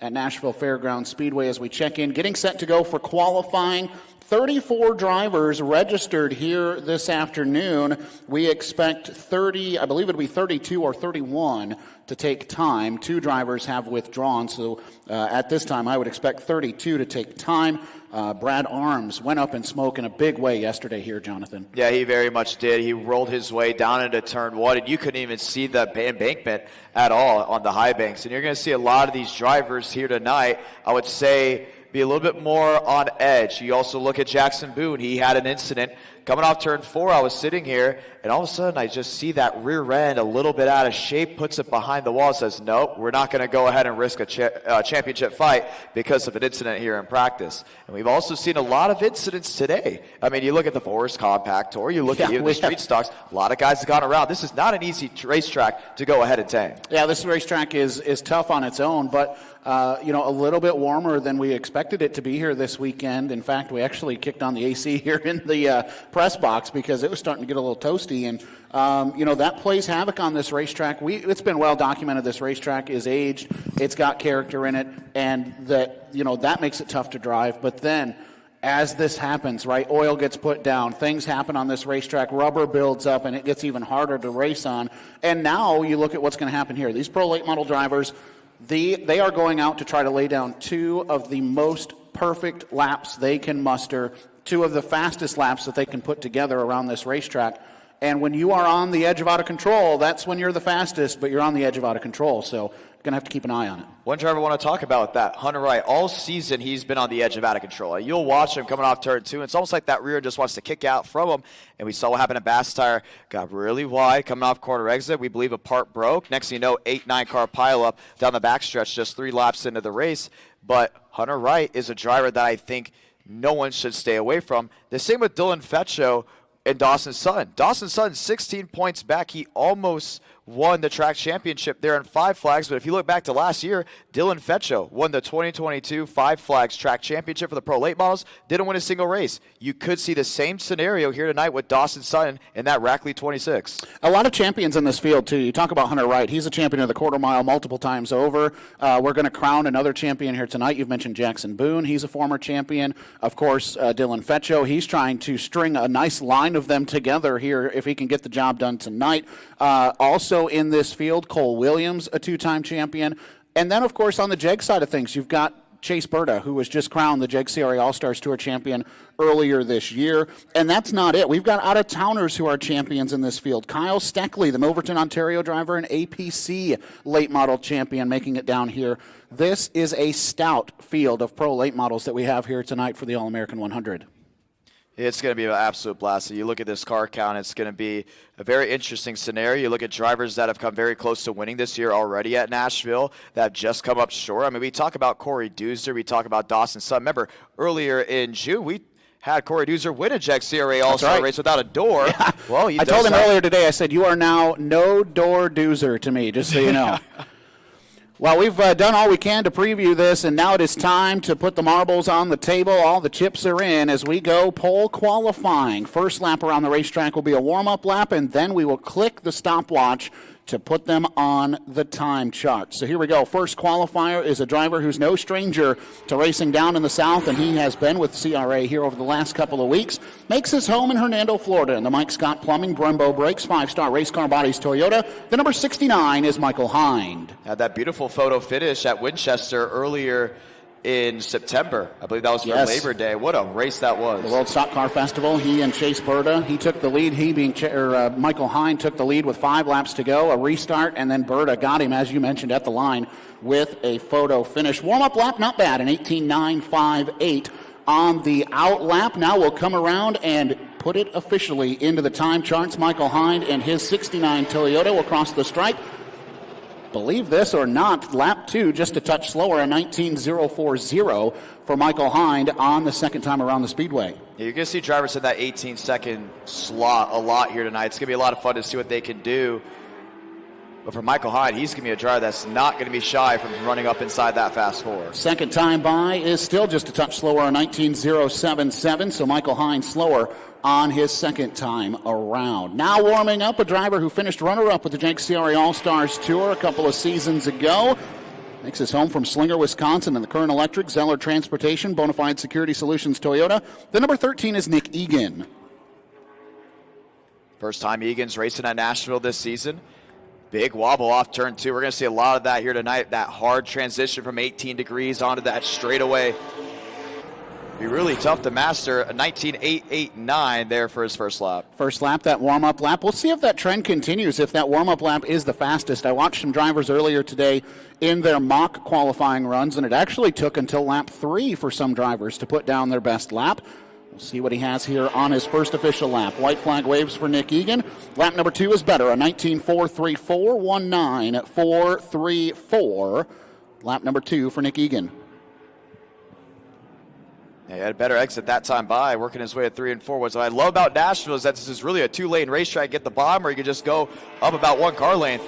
at Nashville Fairgrounds Speedway as we check in, getting set to go for qualifying. 34 drivers registered here this afternoon. We expect 30, I believe it'll be 32 or 31 to take time. 2 drivers have withdrawn, so at this time I would expect 32 to take time. Brad Arms went up in smoke in a big way yesterday here, Jonathan. Yeah, he very much did. He rolled his way down into turn 1, and you couldn't even see the embankment at all on the high banks. And you're going to see a lot of these drivers here tonight, I would say, be a little bit more on edge. You also look at Jackson Boone. He had an incident coming off turn 4. I was sitting here, and all of a sudden I just see that rear end a little bit out of shape, puts it behind the wall, says, nope, we're not going to go ahead and risk a championship fight because of an incident here in practice. And we've also seen a lot of incidents today. I mean, you look at the Vores Compact Tour, you look at the Street Stocks, a lot of guys have gone around. This is not an easy racetrack to go ahead and tame. Yeah, this racetrack is tough on its own, but a little bit warmer than we expected it to be here this weekend. In fact, we actually kicked on the AC here in the press box because it was starting to get a little toasty, and that plays havoc on this racetrack. It's been well documented. This racetrack is aged, it's got character in it, and that makes it tough to drive. But then, as this happens, right, oil gets put down, things happen on this racetrack, rubber builds up, and it gets even harder to race on. And now you look at what's going to happen here. These pro late model drivers, they are going out to try to lay down 2 of the most perfect laps they can muster, 2 of the fastest laps that they can put together around this racetrack. And when you are on the edge of out of control, that's when you're the fastest, but you're on the edge of out of control. So going to have to keep an eye on it. One driver I want to talk about that, Hunter Wright. All season, he's been on the edge of out of control. You'll watch him coming off turn 2, and it's almost like that rear just wants to kick out from him. And we saw what happened at Bass Tire. Got really wide coming off corner exit. We believe a part broke. Next thing you know, 8-9 car pileup down the backstretch just 3 laps into the race. But Hunter Wright is a driver that I think no one should stay away from. The same with Dylan Fetcho and Dawson Sutton. Dawson Sutton, 16 points back. He almost won the track championship there in 5 Flags. But if you look back to last year, Dylan Fetcho won the 2022 5 Flags track championship for the Pro Late Models. Didn't win a single race. You could see the same scenario here tonight with Dawson Sutton in that Rackley 26. A lot of champions in this field, too. You talk about Hunter Wright. He's a champion of the quarter mile multiple times over. We're going to crown another champion here tonight. You've mentioned Jackson Boone. He's a former champion. Of course, Dylan Fetcho. He's trying to string a nice line of them together here if he can get the job done tonight. Also in this field, Cole Williams, a 2-time champion. And then, of course, on the JEGS side of things, you've got Chase Berta, who was just crowned the JEGS CRA All-Stars Tour champion earlier this year. And that's not it. We've got out-of-towners who are champions in this field. Kyle Steckley, the Milverton, Ontario driver, an APC late model champion, making it down here. This is a stout field of pro late models that we have here tonight for the All-American 100. It's going to be an absolute blast. So you look at this car count, it's going to be a very interesting scenario. You look at drivers that have come very close to winning this year already at Nashville that have just come up short. I mean, we talk about Corey Doozer, we talk about Dawson Sutton. Remember, earlier in June, we had Corey Doozer win a JEGS CRA All-Star race without a door. Yeah. Well, I told him earlier today, I said, you are now no door Doozer to me, just so you know. Well, we've done all we can to preview this, and now it is time to put the marbles on the table. All the chips are in as we go pole qualifying. First lap around the racetrack will be a warm-up lap, and then we will click the stopwatch to put them on the time chart. So here we go. First qualifier is a driver who's no stranger to racing down in the south, and he has been with CRA here over the last couple of weeks. Makes his home in Hernando, Florida, in the Mike Scott Plumbing, Brembo Brakes, 5-star Race Car Bodies Toyota. The number 69 is Michael Hind. Had that beautiful photo finish at Winchester earlier in September. I believe that was for Labor Day. What a race that was. The World Stock Car Festival, he and Chase Berta, he took the lead. Michael Hind took the lead with 5 laps to go, a restart, and then Berta got him, as you mentioned, at the line with a photo finish. Warm-up lap, not bad, an 18.958 on the out lap. Now we'll come around and put it officially into the time charts. Michael Hind and his 69 Toyota will cross the stripe. Believe this or not, lap 2 just a touch slower, a 19.040 for Michael Hind on the second time around the Speedway. Yeah, you're going to see drivers in that 18-second slot a lot here tonight. It's going to be a lot of fun to see what they can do. But for Michael Hind, he's going to be a driver that's not going to be shy from running up inside that fast 4. Second time by is still just a touch slower, a 19.077, so Michael Hind slower on his second time around. Now warming up, a driver who finished runner-up with the JEGS CRA All-Stars Tour a couple of seasons ago. Makes his home from Slinger, Wisconsin, in the Current Electric, Zeller Transportation, Bonafide Security Solutions Toyota. The number 13 is Nick Egan. First time Egan's racing at Nashville this season. Big wobble off turn 2. We're going to see a lot of that here tonight. That hard transition from 18 degrees onto that straightaway. Be really tough to master. A 19.889 there for his first lap. First lap, that warm-up lap. We'll see if that trend continues, if that warm-up lap is the fastest. I watched some drivers earlier today in their mock qualifying runs, and it actually took until lap 3 for some drivers to put down their best lap. We'll see what he has here on his first official lap. White flag waves for Nick Egan. Lap number 2 is better, a 19.434, 19.434. Lap number 2 for Nick Egan. Yeah, he had a better exit that time by, working his way at 3 and 4. What I love about Nashville is that this is really a 2-lane racetrack. Get the bottom, or you can just go up about 1 car length.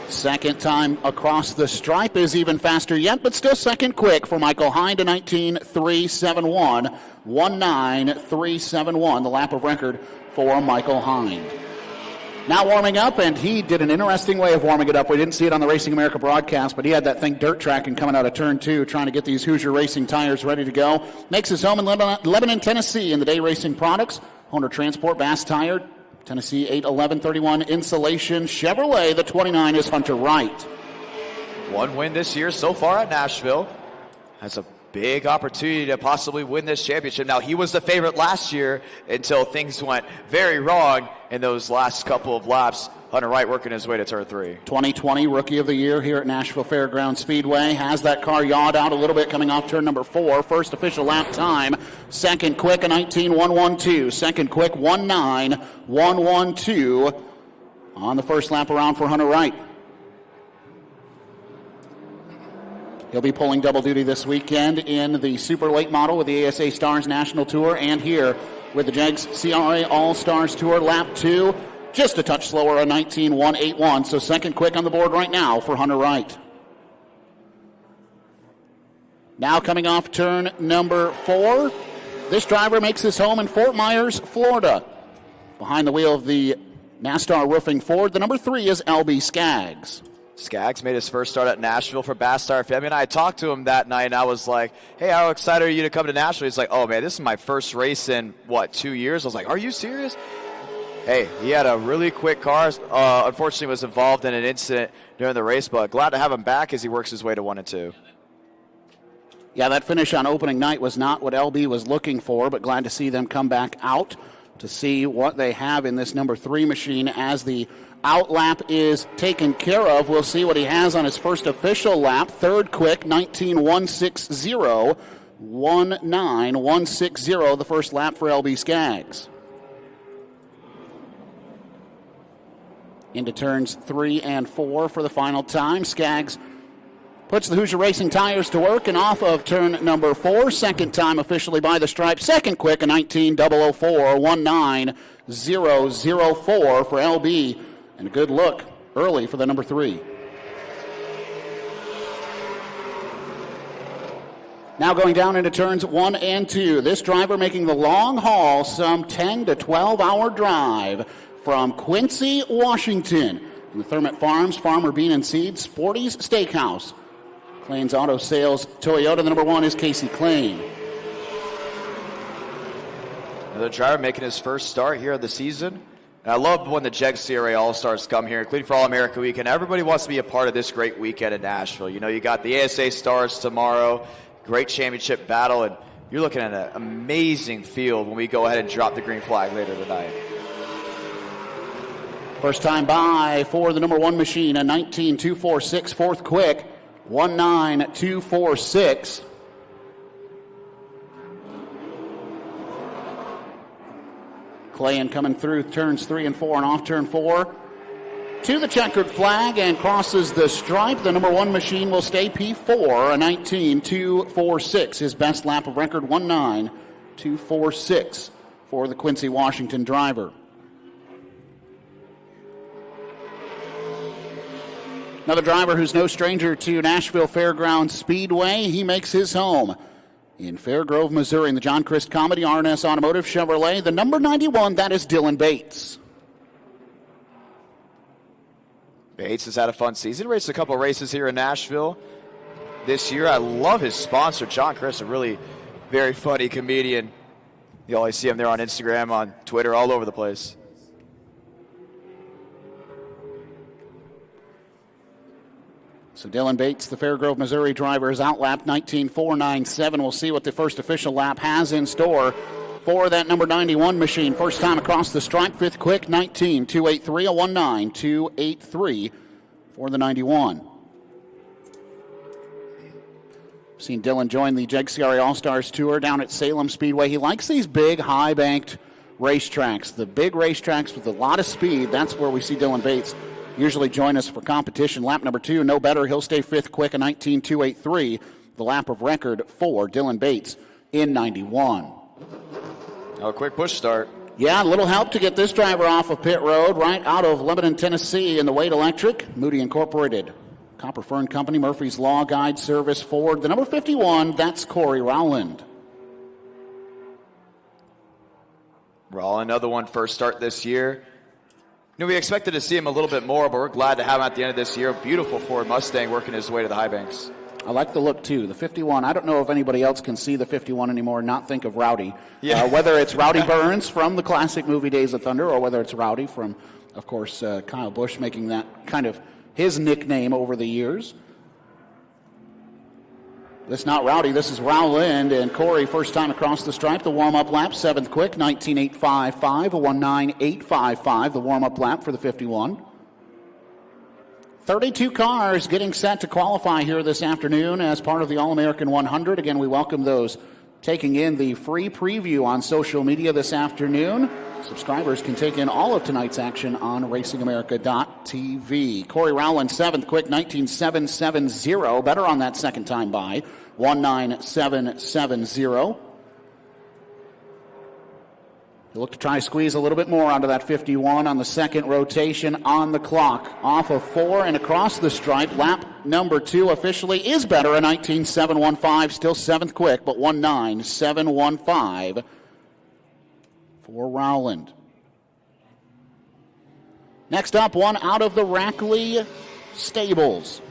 Second time across the stripe is even faster yet, but still second quick for Michael Hind, a 19.371, 19.371, the lap of record for Michael Hind. Now warming up, and he did an interesting way of warming it up. We didn't see it on the Racing America broadcast, but he had that thing dirt tracking coming out of turn 2, trying to get these Hoosier Racing tires ready to go. Makes his home in Lebanon, Tennessee, in the Day Racing Products. Honer Transport, Bass Tire, Tennessee 81131 Insulation. Chevrolet, the 29 is Hunter Wright. 1 win this year so far at Nashville. Has a big opportunity to possibly win this championship. Now, he was the favorite last year until things went very wrong in those last couple of laps. Hunter Wright working his way to turn 3. 2020 Rookie of the Year here at Nashville Fairgrounds Speedway. Has that car yawed out a little bit coming off turn number 4. First official lap time. Second quick, a 19.112. Second quick, 19.112 on the first lap around for Hunter Wright. He'll be pulling double duty this weekend in the super late model with the ASA Stars National Tour, and here with the JEGS CRA All-Stars Tour. Lap 2, just a touch slower, a 19.181. So second quick on the board right now for Hunter Wright. Now coming off turn number 4, this driver makes his home in Fort Myers, Florida. Behind the wheel of the NASTAR Roofing Ford, the number 3 is LB Skaggs. Skaggs made his first start at Nashville for Bass Tire Family, and I talked to him that night, and I was like, hey, how excited are you to come to Nashville? He's like, oh, man, this is my first race in, 2 years? I was like, are you serious? Hey, he had a really quick car. Unfortunately, was involved in an incident during the race, but glad to have him back as he works his way to 1 and 2. Yeah, that finish on opening night was not what LB was looking for, but glad to see them come back out to see what they have in this number 3 machine as the out lap is taken care of. We'll see what he has on his first official lap. Third quick, 19.160, 19.160, the first lap for LB Skaggs. Into turns 3 and 4 for the final time. Skaggs puts the Hoosier Racing tires to work, and off of turn number 4, second time officially by the stripe. Second quick, a 19.004, 19.004 for LB. And a good look early for the number 3. Now going down into turns 1 and 2. This driver making the long haul, some 10 to 12-hour drive from Quincy, Washington. In the Thermit Farms, Farmer Bean and Seed, Sporty's Steakhouse. Klane's Auto Sales Toyota, the number 1 is Casey Klane. Another driver making his first start here of the season. And I love when the JEGS CRA All-Stars come here, including for All-America Weekend. Everybody wants to be a part of this great weekend in Nashville. You know, you got the ASA Stars tomorrow, great championship battle, and you're looking at an amazing field when we go ahead and drop the green flag later tonight. First time by for the number 1 machine, a 19.246, fourth quick, 19.246. Klayen coming through turns 3 and 4 and off turn 4 to the checkered flag and crosses the stripe. The number 1 machine will stay P4, a 19.246. His best lap of record, 19.246 for the Quincy, Washington driver. Another driver who's no stranger to Nashville Fairgrounds Speedway. He makes his home in Fairgrove, Missouri, in the John Christ Comedy R&S Automotive Chevrolet. The number 91, that is Dylan Bates. Bates has had a fun season. Raced a couple races here in Nashville. this year. I love his sponsor, John Chris, a really very funny comedian. You always see him there on Instagram, on Twitter, all over the place. So Dylan Bates, the Fairgrove, Missouri driver, is outlapped 19.497. We'll see what the first official lap has in store for that number 91 machine. First time across the stripe, fifth quick, 19.283, a 19.283 for the 91. Seen Dylan join the JEGS CRA All-Stars Tour down at Salem Speedway. He likes these big, high-banked racetracks. The big racetracks with a lot of speed, that's where we see Dylan Bates usually join us for competition. Lap number 2, no better. He'll stay fifth quick, a 19.283, the lap of record for Dylan Bates in 91. Oh, a quick push start. Yeah, a little help to get this driver off of pit road, right out of Lebanon, Tennessee, in the Wade Electric, Moody Incorporated, Copper Fern Company, Murphy's Law Guide Service Ford. The number 51, that's Corey Rowland. Rowland, another one first start this year. We expected to see him a little bit more, but we're glad to have him at the end of this year. Beautiful Ford Mustang working his way to the high banks. I like the look, too. The 51, I don't know if anybody else can see the 51 anymore and not think of Rowdy. Yeah. Whether it's Rowdy Burns from the classic movie Days of Thunder, or whether it's Rowdy from, of course, Kyle Busch making that kind of his nickname over the years. This is not Rowdy, this is Rowland, and Corey, first time across the stripe, the warm-up lap, seventh quick, 19.855, a 19.855, the warm-up lap for the 51. 32 cars getting set to qualify here this afternoon as part of the All-American 100. Again, we welcome those taking in the free preview on social media this afternoon. Subscribers can take in all of tonight's action on racingamerica.tv. Corey Rowland, seventh quick, 19.770. Better on that second time by, 19.770. He'll look to try to squeeze a little bit more onto that 51 on the second rotation on the clock. Off of 4 and across the stripe. Lap number 2 officially is better, a 19.715. Still seventh quick, but 19.715 for Rowland. Next up, one out of the Rackley stables.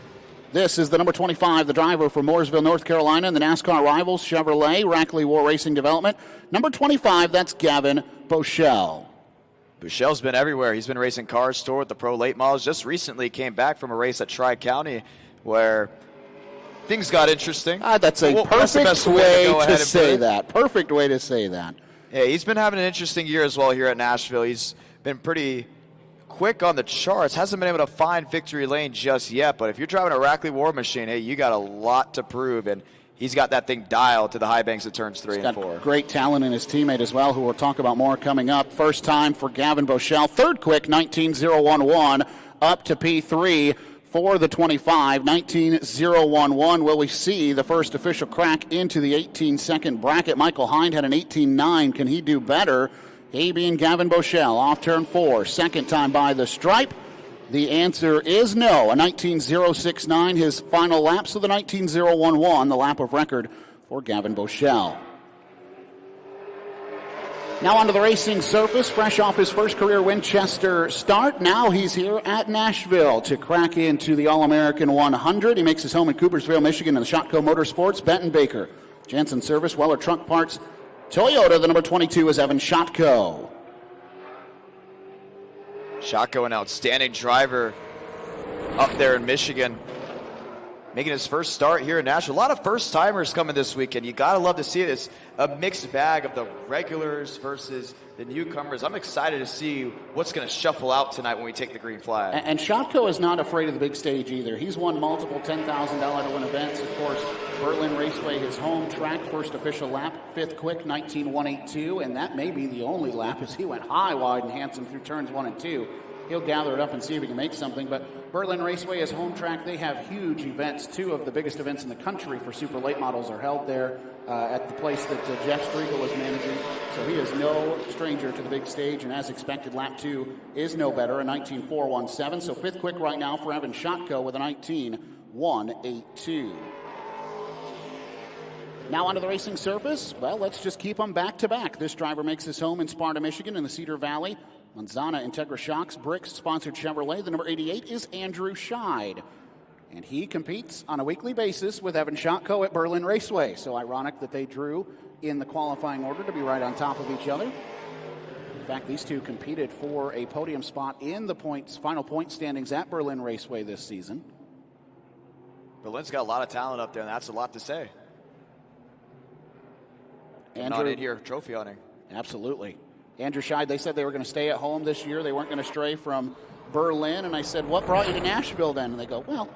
This is the number 25, the driver from Mooresville, North Carolina, and the NASCAR rivals, Chevrolet, Rackley War Racing Development. Number 25, that's Gavin Boschel. Bochel's been everywhere. He's been racing Cars Tour with the Pro Late Models. Just recently came back from a race at Tri-County where things got interesting. That's a perfect way to say that. Perfect way to say that. Yeah, he's been having an interesting year as well here at Nashville. He's been pretty quick on the charts. Hasn't been able to find victory lane just yet. But if you're driving a Rackley War machine, hey, you got a lot to prove. And he's got that thing dialed to the high banks at turns 3 and 4. Great talent in his teammate as well, who we'll talk about more coming up. First time for Gavin Boschel. Third quick, 19.011, up to P3 for the 25. 19.011. Will we see the first official crack into the 18-second bracket? Michael Hind had an 18.9. Can he do better? He being Gavin Boschel off turn 4. Second time by the stripe. The answer is no. A 19.069, his final lap, so the 19.011, the lap of record for Gavin Boschel. Now onto the racing surface, fresh off his first career Winchester start. Now he's here at Nashville to crack into the All-American 100. He makes his home in Coopersville, Michigan in the Shotco Motorsports. Benton Baker, Jansen Service, Weller Trunk Parts, Toyota. The number 22 is Evan Shotco. Shotco, an outstanding driver up there in Michigan, making his first start here in Nashville. A lot of first-timers coming this weekend. You got to love to see it. It's a mixed bag of the regulars versus the newcomers. I'm excited to see what's going to shuffle out tonight when we take the green flag. And Shotco is not afraid of the big stage either. He's won multiple $10,000 to win events. Of course, Berlin Raceway, his home track, first official lap, fifth quick, 19.182, and that may be the only lap as he went high, wide, and handsome through turns 1 and 2. He'll gather it up and see if he can make something. But Berlin Raceway is home track. They have huge events. 2 of the biggest events in the country for super late models are held there at the place that Jeff Striegel is managing. So he is no stranger to the big stage. And as expected, lap 2 is no better, a 19.417. So fifth quick right now for Evan Shotco with a 19.182. Now onto the racing surface. Well, let's just keep them back-to-back. This driver makes his home in Sparta, Michigan in the Cedar Valley. Manzana Integra Shocks, Bricks, sponsored Chevrolet. The number 88 is Andrew Scheid. And he competes on a weekly basis with Evan Shotko at Berlin Raceway. So ironic that they drew in the qualifying order to be right on top of each other. In fact, these two competed for a podium spot in the final point standings at Berlin Raceway this season. Berlin's got a lot of talent up there, and that's a lot to say. Andrew, not in here trophy hunting. Absolutely. Andrew Scheid, they said they were going to stay at home this year. They weren't going to stray from Berlin. And I said, what brought you to Nashville then? And they go, well,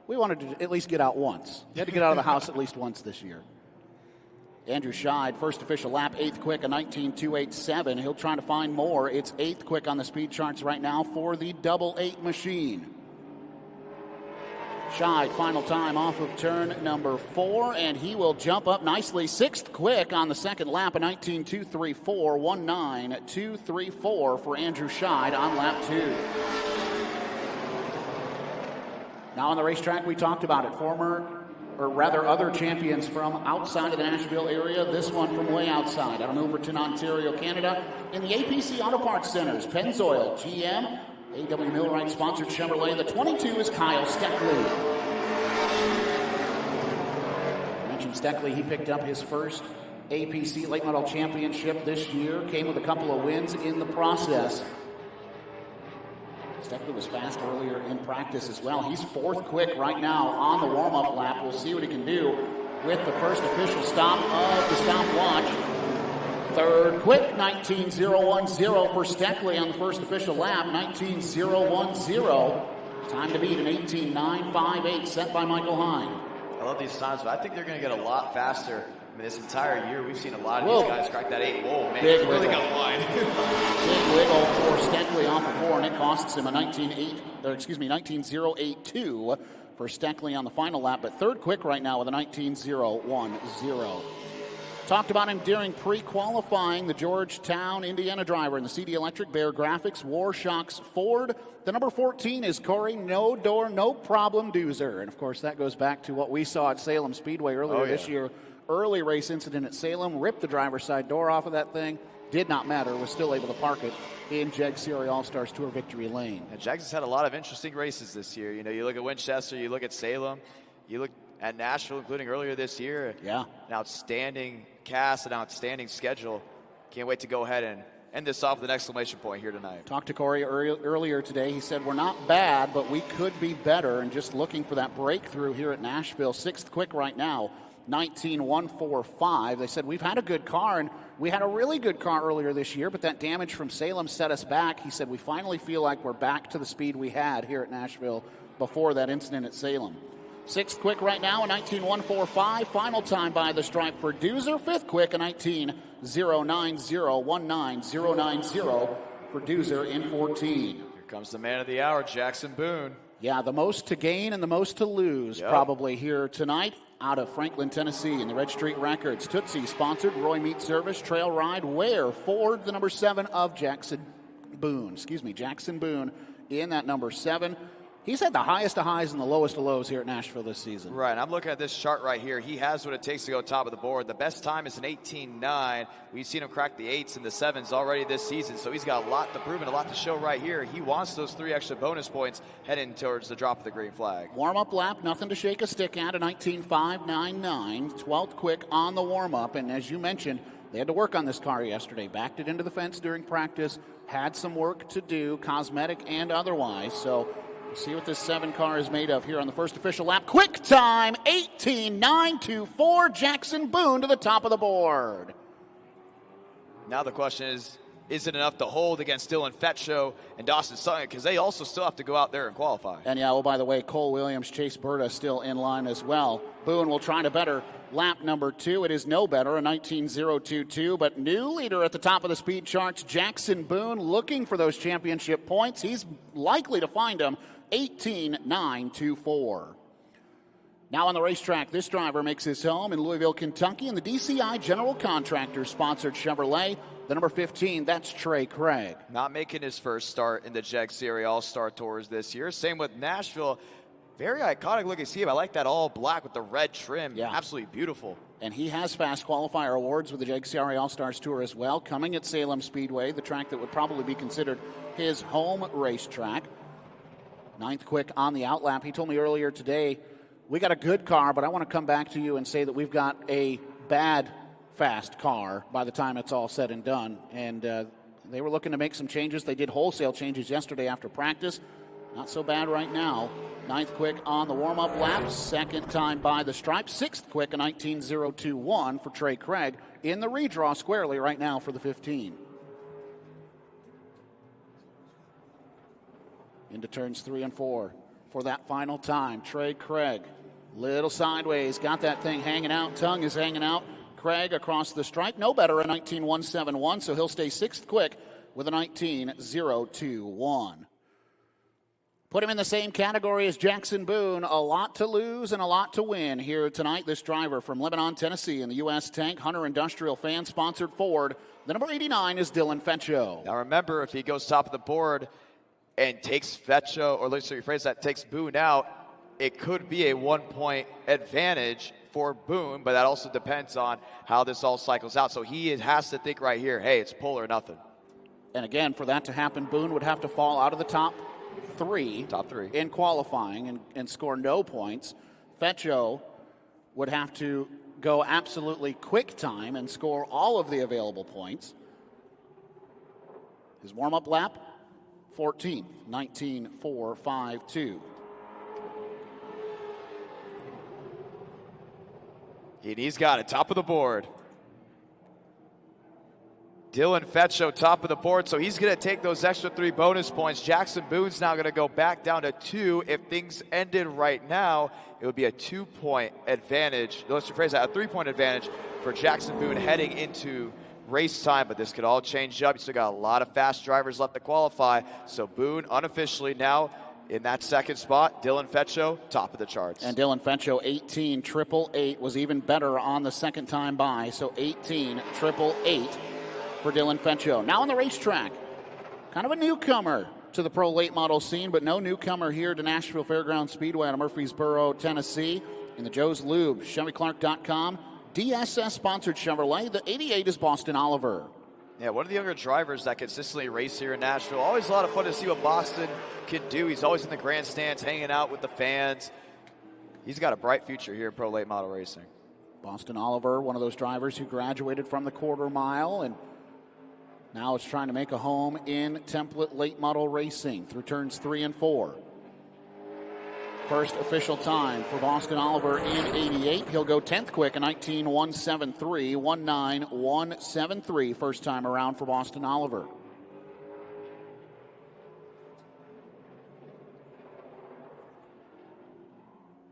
we wanted to at least get out once. You had to get out of the house at least once this year. Andrew Scheid, first official lap, 8th quick, a 19.287. He'll try to find more. It's 8th quick on the speed charts right now for the double 8 machine. Scheid, final time off of turn number 4, and he will jump up nicely. 6th quick on the second lap, a 19.234, 19.234 for Andrew Scheid on lap 2. Now on the racetrack, we talked about it. Other champions from outside of the Nashville area. This one from way outside, out of Milverton, Ontario, Canada. In the APC Auto Parts Centers, Pennzoil, GM, A.W. Millwright sponsored Chevrolet. The 22 is Kyle Steckley. I mentioned Steckley, he picked up his first APC Late Model Championship this year. Came with a couple of wins in the process. Steckley was fast earlier in practice as well. He's 4th quick right now on the warm-up lap. We'll see what he can do with the first official stop of the stopwatch. 3rd quick, 19.010 for Steckley on the first official lap, 19.010. Time to beat an 18.958 set by Michael Hine. I love these times, but I think they're going to get a lot faster. I mean, this entire year, we've seen a lot of these guys crack that 8. Whoa, man, big really wiggle. got wide. Big wiggle for Steckley off of 4, and it costs him a 19.082 for Steckley on the final lap, but 3rd quick right now with a 19.010. Talked about him during pre-qualifying, the Georgetown, Indiana driver in the CD Electric, Bear Graphics, Warshocks Ford. The number 14 is Corey No Door, No Problem Doozer. And, of course, that goes back to what we saw at Salem Speedway earlier this year. Early race incident at Salem, ripped the driver's side door off of that thing. Did not matter, was still able to park it in JEGS CRA All-Stars Tour Victory Lane. And JEGS has had a lot of interesting races this year. You know, you look at Winchester, you look at Salem, you look at Nashville, including earlier this year. Yeah. An outstanding cast, an outstanding schedule. Can't wait to go ahead and end this off with an exclamation point here tonight. Talked to Corey earlier today. He said, we're not bad, but we could be better, and just looking for that breakthrough here at Nashville. 6th quick right now, 19.145. They said, we've had a good car, and we had a really good car earlier this year, but that damage from Salem set us back. He said, we finally feel like we're back to the speed we had here at Nashville before that incident at Salem. 6th quick right now, a 19.145. Final time by the stripe for Doozer. 5th quick, a 19.090, 19.090 for Doozer in 14. Here comes the man of the hour, Jackson Boone. Yeah, the most to gain and the most to lose probably here tonight out of Franklin, Tennessee in the Red Street Records. Tootsie sponsored, Roy Meat Service, Trail Ride, Ware, Ford, the number 7 of Jackson Boone in that number 7. He's had the highest of highs and the lowest of lows here at Nashville this season. Right, and I'm looking at this chart right here. He has what it takes to go top of the board. The best time is an 18.9. We've seen him crack the 8s and the 7s already this season, so he's got a lot to prove and a lot to show right here. He wants those 3 extra bonus points heading towards the drop of the green flag. Warm-up lap, nothing to shake a stick at, a 19.599. 12th quick on the warm-up, and as you mentioned, they had to work on this car yesterday. Backed it into the fence during practice, had some work to do, cosmetic and otherwise, so see what this 7 car is made of here on the first official lap. Quick time, 18.924. Jackson Boone to the top of the board. Now the question is it enough to hold against Dylan Fetshow and Dawson Sutton? Because they also still have to go out there and qualify. And yeah, by the way, Cole Williams, Chase Berta still in line as well. Boone will try to better lap number 2. It is no better, a 19.022. But new leader at the top of the speed charts, Jackson Boone, looking for those championship points. He's likely to find them. 18.924. Now on the racetrack, this driver makes his home in Louisville, Kentucky, in the DCI General Contractors sponsored Chevrolet. The number 15, that's Trey Craig. Not making his first start in the JEGS CRA All-Star Tours this year. Same with Nashville. Very iconic looking scheme. I like that all black with the red trim. Yeah. Absolutely beautiful. And he has fast qualifier awards with the JEGS CRA All-Stars Tour as well, coming at Salem Speedway, the track that would probably be considered his home racetrack. Ninth quick on the outlap. He told me earlier today, we got a good car, but I want to come back to you and say that we've got a bad, fast car by the time it's all said and done. And they were looking to make some changes. They did wholesale changes yesterday after practice. Not so bad right now. Ninth quick on the warm-up lap. Second time by the stripe. Sixth quick, a 19.021 for Trey Craig in the redraw squarely right now for the 15. Into turns 3 and 4 for that final time. Trey Craig, little sideways, got that thing hanging out. Tongue is hanging out. Craig across the stripe, no better, a 19.171, so he'll stay sixth quick with a 19.021. Put him in the same category as Jackson Boone. A lot to lose and a lot to win here tonight. This driver from Lebanon, Tennessee in the U.S. Tank, Hunter Industrial fan-sponsored Ford. The number 89 is Dylan Feccio. Now remember, if he goes top of the board and takes Feccio, or let's rephrase that, takes Boone out, it could be a 1-point advantage for Boone, but that also depends on how this all cycles out. So he has to think right here, hey, it's pull or nothing. And again, for that to happen, Boone would have to fall out of the top three in qualifying and score no points. Feccio would have to go absolutely quick time and score all of the available points. His warm-up lap, 14th, 19.452. And he's got it, top of the board. Dylan Feccio, top of the board, so he's going to take those extra 3 bonus points. Jackson Boone's now going to go back down to 2. If things ended right now, it would be a 2-point advantage. Let's rephrase that, a 3-point advantage for Jackson Boone heading into race time, but this could all change up. You still got a lot of fast drivers left to qualify, so Boone unofficially now in that second spot. Dylan Feccio, top of the charts. And Dylan Feccio, 18.888, was even better on the second time by, so 18.888 for Dylan Feccio. Now on the racetrack, kind of a newcomer to the pro late model scene, but no newcomer here to Nashville Fairgrounds Speedway out of Murfreesboro, Tennessee, in the Joe's Lube, ChevyClark.com. DSS-sponsored Chevrolet. The 88 is Boston Oliver. Yeah, one of the younger drivers that consistently race here in Nashville. Always a lot of fun to see what Boston can do. He's always in the grandstands, hanging out with the fans. He's got a bright future here in pro late model racing. Boston Oliver, one of those drivers who graduated from the quarter mile and now is trying to make a home in template late model racing through turns 3 and 4. First official time for Boston Oliver in 88. He'll go 10th quick, a 19.173, 19.173 first time around for Boston Oliver.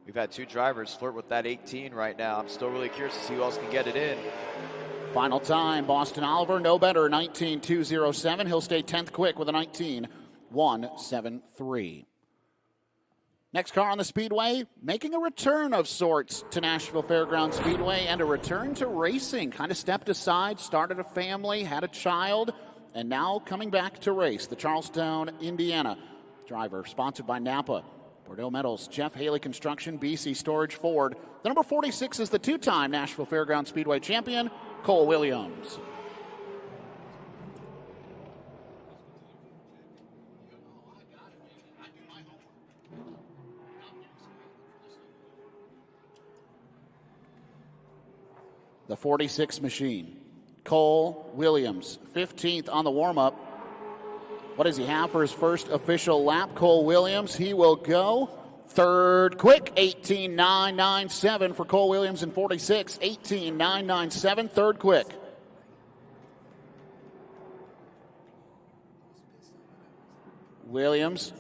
We've had 2 drivers flirt with that 18 right now. I'm still really curious to see who else can get it in. Final time, Boston Oliver, no better, 19.207. He'll stay 10th quick with a 19.173. Next car on the Speedway, making a return of sorts to Nashville Fairgrounds Speedway and a return to racing. Kind of stepped aside, started a family, had a child, and now coming back to race. The Charlestown, Indiana driver, sponsored by Napa, Bordeaux Metals, Jeff Haley Construction, BC Storage Ford. The number 46 is the 2-time Nashville Fairgrounds Speedway champion, Cole Williams. The 46 machine, Cole Williams, 15th on the warm-up. What does he have for his first official lap? Cole Williams, he will go third quick, 18.997 for Cole Williams in 46, 18.997, third quick. Williams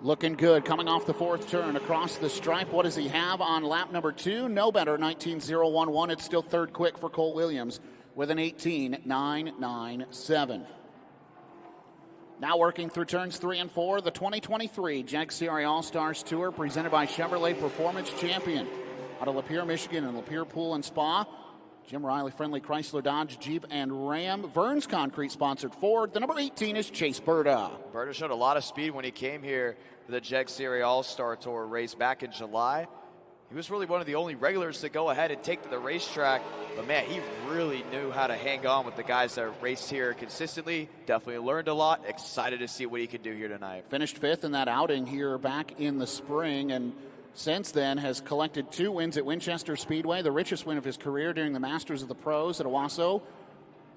looking good, coming off the fourth turn across the stripe. What does he have on lap number 2? No better, 19.011. It's still third quick for Cole Williams with an 18.997. Now working through turns 3 and 4, the 2023 JEGS CRA All-Stars Tour presented by Chevrolet Performance Champion out of Lapeer, Michigan and Lapeer Pool and Spa. Jim Riley Friendly Chrysler Dodge Jeep and Ram. Vern's Concrete sponsored Ford. The number 18 is Chase Berta. Berta showed a lot of speed when he came here for the JEGS CRA All-Star Tour race back in July. He was really one of the only regulars to go ahead and take to the racetrack. But, man, he really knew how to hang on with the guys that raced here consistently. Definitely learned a lot. Excited to see what he can do here tonight. Finished 5th in that outing here back in the spring, and since then has collected 2 wins at Winchester Speedway, the richest win of his career during the Masters of the Pros at Owasso.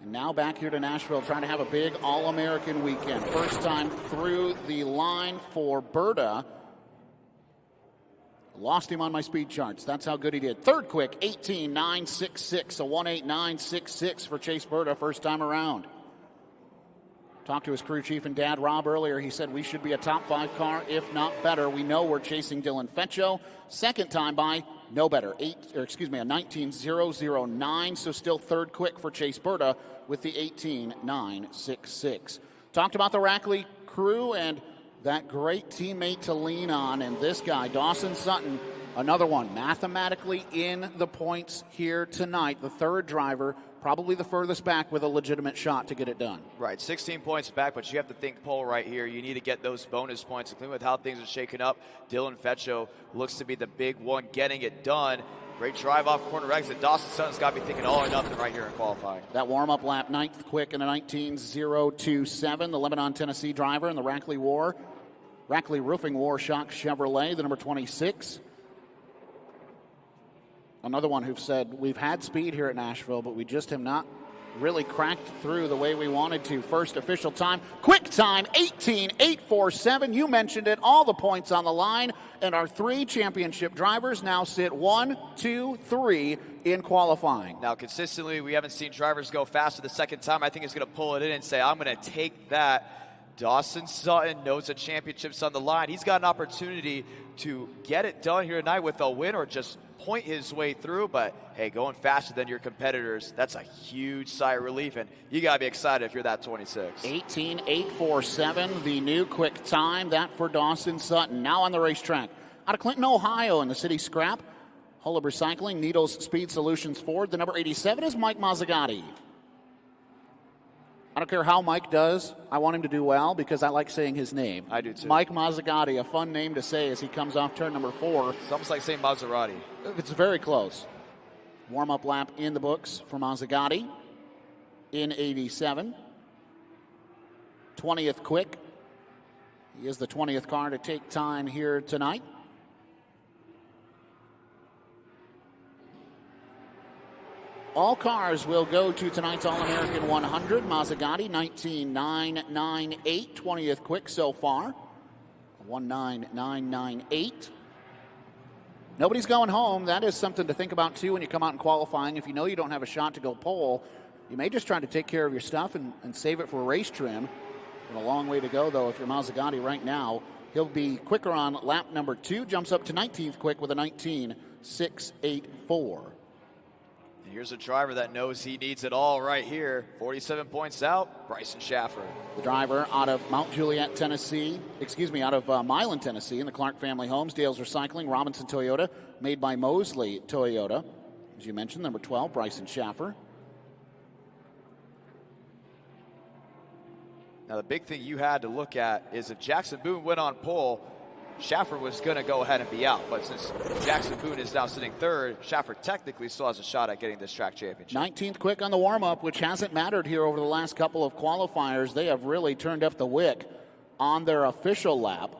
And now back here to Nashville trying to have a big All-American weekend. First time through the line for Berta. Lost him on my speed charts. That's how good he did. Third quick, 18.966, a 1:8.966 for Chase Berta first time around. Talked to his crew chief and dad, Rob, earlier. He said we should be a top 5 car, if not better. We know we're chasing Dylan Feccio. Second time by, no better. A 19.009, so still third quick for Chase Berta with the 18.966. Talked about the Rackley crew and that great teammate to lean on, and this guy, Dawson Sutton, another one, mathematically in the points here tonight. The third driver, probably the furthest back with a legitimate shot to get it done. Right, 16 points back, but you have to think pole right here. You need to get those bonus points, including with how things are shaking up. Dylan Feccio looks to be the big one getting it done. Great drive off corner exit. Dawson Sutton's got to be thinking all or nothing right here in qualifying. That warm-up lap, 9th quick in a 19.027. The Lebanon, Tennessee driver in the Rackley Roofing War Shock Chevrolet, the number 26. Another one who said, we've had speed here at Nashville, but we just have not really cracked through the way we wanted to. First official time, quick time, 18.847. You mentioned it, all the points on the line. And our 3 championship drivers now sit 1, 2, 3 in qualifying. Now, consistently, we haven't seen drivers go faster the second time. I think he's going to pull it in and say, I'm going to take that. Dawson Sutton knows the championship's on the line. He's got an opportunity to get it done here tonight with a win or just point his way through. But, hey, going faster than your competitors, that's a huge sigh of relief, and you got to be excited if you're that 26. 18.847, the new quick time, that for Dawson Sutton. Now on the racetrack. Out of Clinton, Ohio in the city scrap, Hullab Recycling, Needles Speed Solutions Ford. The number 87 is Mike Mazzagatti. I don't care how Mike does. I want him to do well because I like saying his name. I do too. Mike Mazzagatti, a fun name to say as he comes off turn number 4. It's almost like saying Maserati. It's very close. Warm-up lap in the books for Mazzagatti in 87. 20th quick. He is the 20th car to take time here tonight. All cars will go to tonight's All-American 100. Mazzagatti, 19.998, 20th quick so far. 19.998. Nobody's going home. That is something to think about, too, when you come out in qualifying. If you know you don't have a shot to go pole, you may just try to take care of your stuff and save it for race trim. Got a long way to go, though, if you're Mazzagatti right now. He'll be quicker on lap number 2, jumps up to 19th quick with a 19.684. Here's a driver that knows he needs it all right here. 47 points out, Bryson Schaffer. The driver out of Mount Juliet, Tennessee, out of Milan, Tennessee, in the Clark Family Homes, Dale's Recycling, Robinson Toyota, made by Mosley Toyota. As you mentioned, number 12, Bryson Schaffer. Now, the big thing you had to look at is if Jackson Boone went on pole, Schaffer was going to go ahead and be out. But since Jackson Boone is now sitting third, Schaffer technically still has a shot at getting this track championship. 19th quick on the warm-up, which hasn't mattered here over the last couple of qualifiers. They have really turned up the wick on their official lap.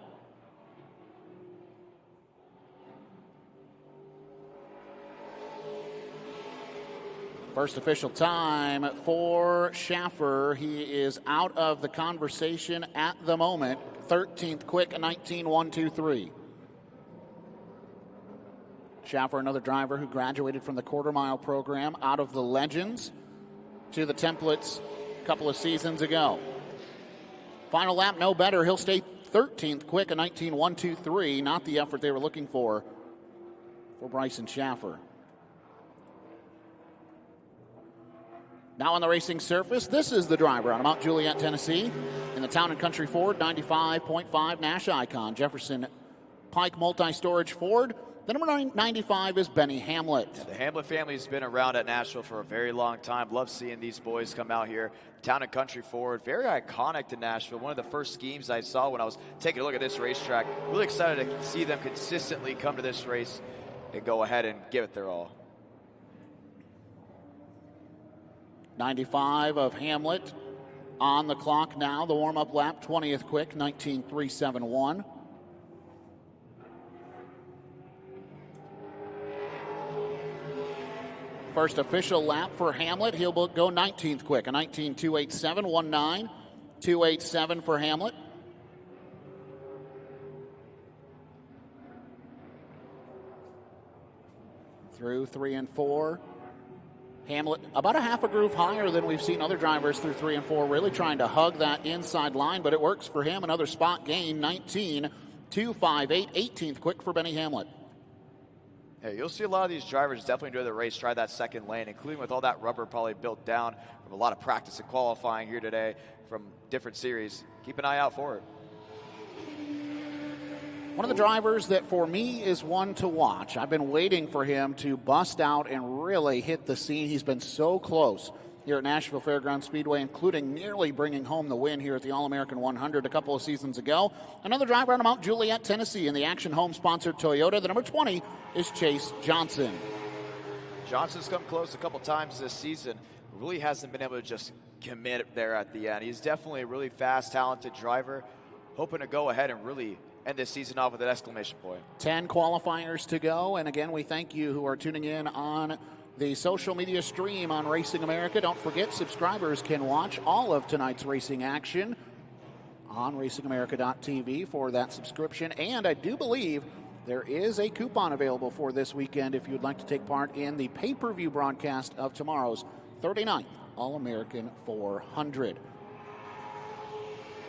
First official time for Schaffer. He is out of the conversation at the moment. 13th quick, 19.123. Schaffer, another driver who graduated from the quarter-mile program out of the Legends to the Templates a couple of seasons ago. Final lap, no better. He'll stay 13th quick, a 19.123. Not the effort they were looking for Bryson Schaffer. Now on the racing surface, this is the driver out of Mount Juliet, Tennessee, in the Town & Country Ford 95.5 Nash Icon. Jefferson Pike Multi-Storage Ford. The number 95 is Benny Hamlet. The Hamlet family has been around at Nashville for a very long time. Love seeing these boys come out here. Town & Country Ford, very iconic to Nashville. One of the first schemes I saw when I was taking a look at this racetrack. Really excited to see them consistently come to this race. and go ahead and give it their all. 95 of Hamlet on the clock now. The warm-up lap, 20th quick, 19.371. First official lap for Hamlet. He'll go 19th quick, a 19.287, 19.287 for Hamlet. Through 3 and 4. Hamlet about a half a groove higher than we've seen other drivers through 3 and 4, really trying to hug that inside line, but it works for him. Another spot gain, 19.258, 18th quick for Benny Hamlet. Hey, you'll see a lot of these drivers definitely enjoy the race, try that second lane, including with all that rubber probably built down from a lot of practice and qualifying here today from different series. Keep an eye out for it. One of the drivers that for me is one to watch. I've been waiting for him to bust out and really hit the scene. He's been so close here at Nashville Fairgrounds Speedway, including nearly bringing home the win here at the All-American 100 a couple of seasons ago. Another driver out of Mount Juliet, Tennessee in the Action Home-sponsored Toyota. The number 20 is Chase Johnson. Johnson's come close a couple times this season. Really hasn't been able to just commit there at the end. He's definitely a really fast, talented driver, hoping to go ahead and really end this season off with an exclamation point. 10 qualifiers to go, and again, we thank you who are tuning in on the social media stream on Racing America. Don't forget, subscribers can watch all of tonight's racing action on racingamerica.tv for that subscription, and I do believe there is a coupon available for this weekend if you'd like to take part in the pay-per-view broadcast of tomorrow's 39th All-American 400.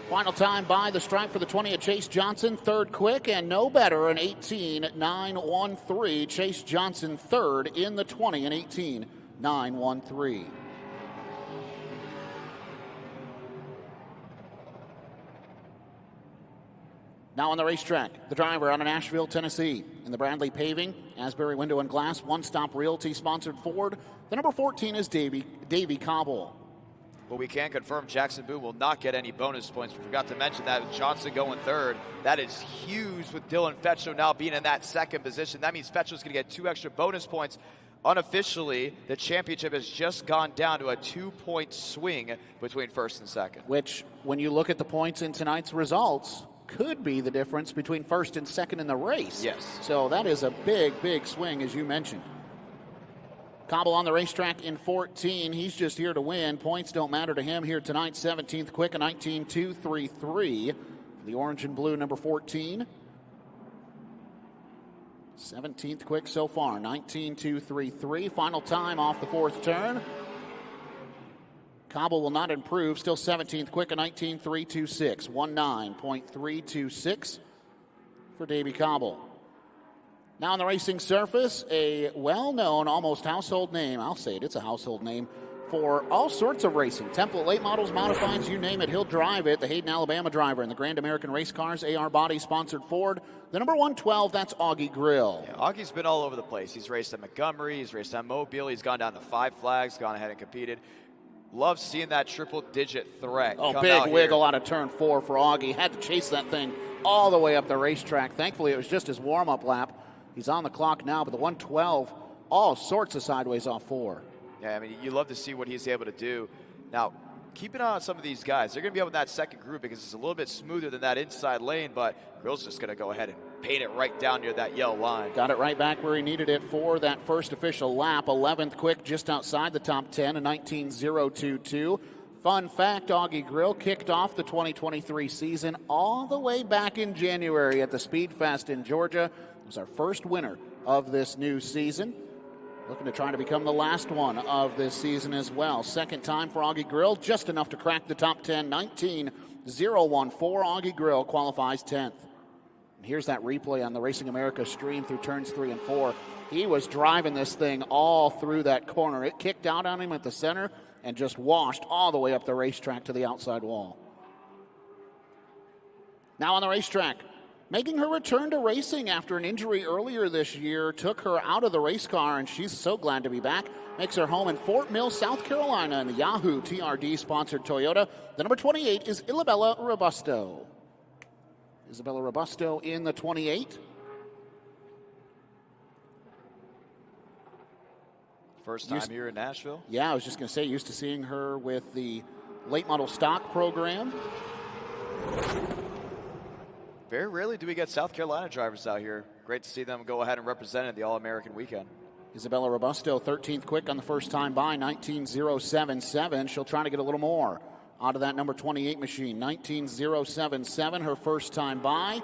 Final time by the stripe for the 20 of Chase Johnson, third quick, and no better, an 18.913. Chase Johnson third in the 20, an 18.913. Now on the racetrack, the driver out of Nashville, Tennessee, in the Bradley Paving, Asbury Window and Glass, One Stop Realty sponsored Ford. The number 14 is Davey Cobble. Well, we can confirm Jackson Boone will not get any bonus points. We forgot to mention that Johnson going third. That is huge with Dylan Fetcho now being in that second position. That means Fetcho's going to get 2 extra bonus points. Unofficially, the championship has just gone down to a 2-point swing between first and second. Which, when you look at the points in tonight's results, could be the difference between first and second in the race. Yes. So that is a big, big swing, as you mentioned. Cobble on the racetrack in 14. He's just here to win. Points don't matter to him here tonight. 17th quick, a 19.233. The orange and blue, number 14. 17th quick so far, 19.233. Final time off the fourth turn. Cobble will not improve. Still 17th quick, a 19.326. 19.326 for Davey Cobble. Now on the racing surface, a well-known, almost household name. I'll say it, it's a household name for all sorts of racing. Template, late models, modifieds, you name it, he'll drive it. The Hayden, Alabama driver in the Grand American Race Cars, AR Body sponsored Ford. The number 112, that's Augie Grill. Yeah, Augie's been all over the place. He's raced at Montgomery, he's raced at Mobile, he's gone down to 5 Flags, gone ahead and competed. Love seeing that triple-digit threat. Oh, big wiggle out of turn 4 for Augie. Had to chase that thing all the way up the racetrack. Thankfully, it was just his warm-up lap. He's on the clock now, but the 112, all sorts of sideways off 4. Yeah, I mean, you love to see what he's able to do. Now, keep an eye on some of these guys. They're going to be up in that second group because it's a little bit smoother than that inside lane, but Grill's just going to go ahead and paint it right down near that yellow line. Got it right back where he needed it for that first official lap. 11th quick, just outside the top 10, a 19.022. Fun fact, Augie Grill kicked off the 2023 season all the way back in January at the Speed Fest in Georgia. It was our first winner of this new season. Looking to try to become the last one of this season as well. Second time for Augie Grill, just enough to crack the top 10, 19.014. Augie Grill qualifies 10th. And here's that replay on the Racing America stream through turns 3 and 4. He was driving this thing all through that corner. It kicked out on him at the center and just washed all the way up the racetrack to the outside wall. Now on the racetrack, making her return to racing after an injury earlier this year took her out of the race car, and she's so glad to be back. Makes her home in Fort Mill, South Carolina in the Yahoo TRD-sponsored Toyota. The number 28 is Isabella Robusto. Isabella Robusto in the 28. First time here in Nashville. Yeah, I was just going to say, used to seeing her with the late model stock program. Very rarely do we get South Carolina drivers out here. Great to see them go ahead and represent in the All-American weekend. Isabella Robusto, 13th quick on the first time by, 19.077. She'll try to get a little more out of that number 28 machine. 19.077, her first time by.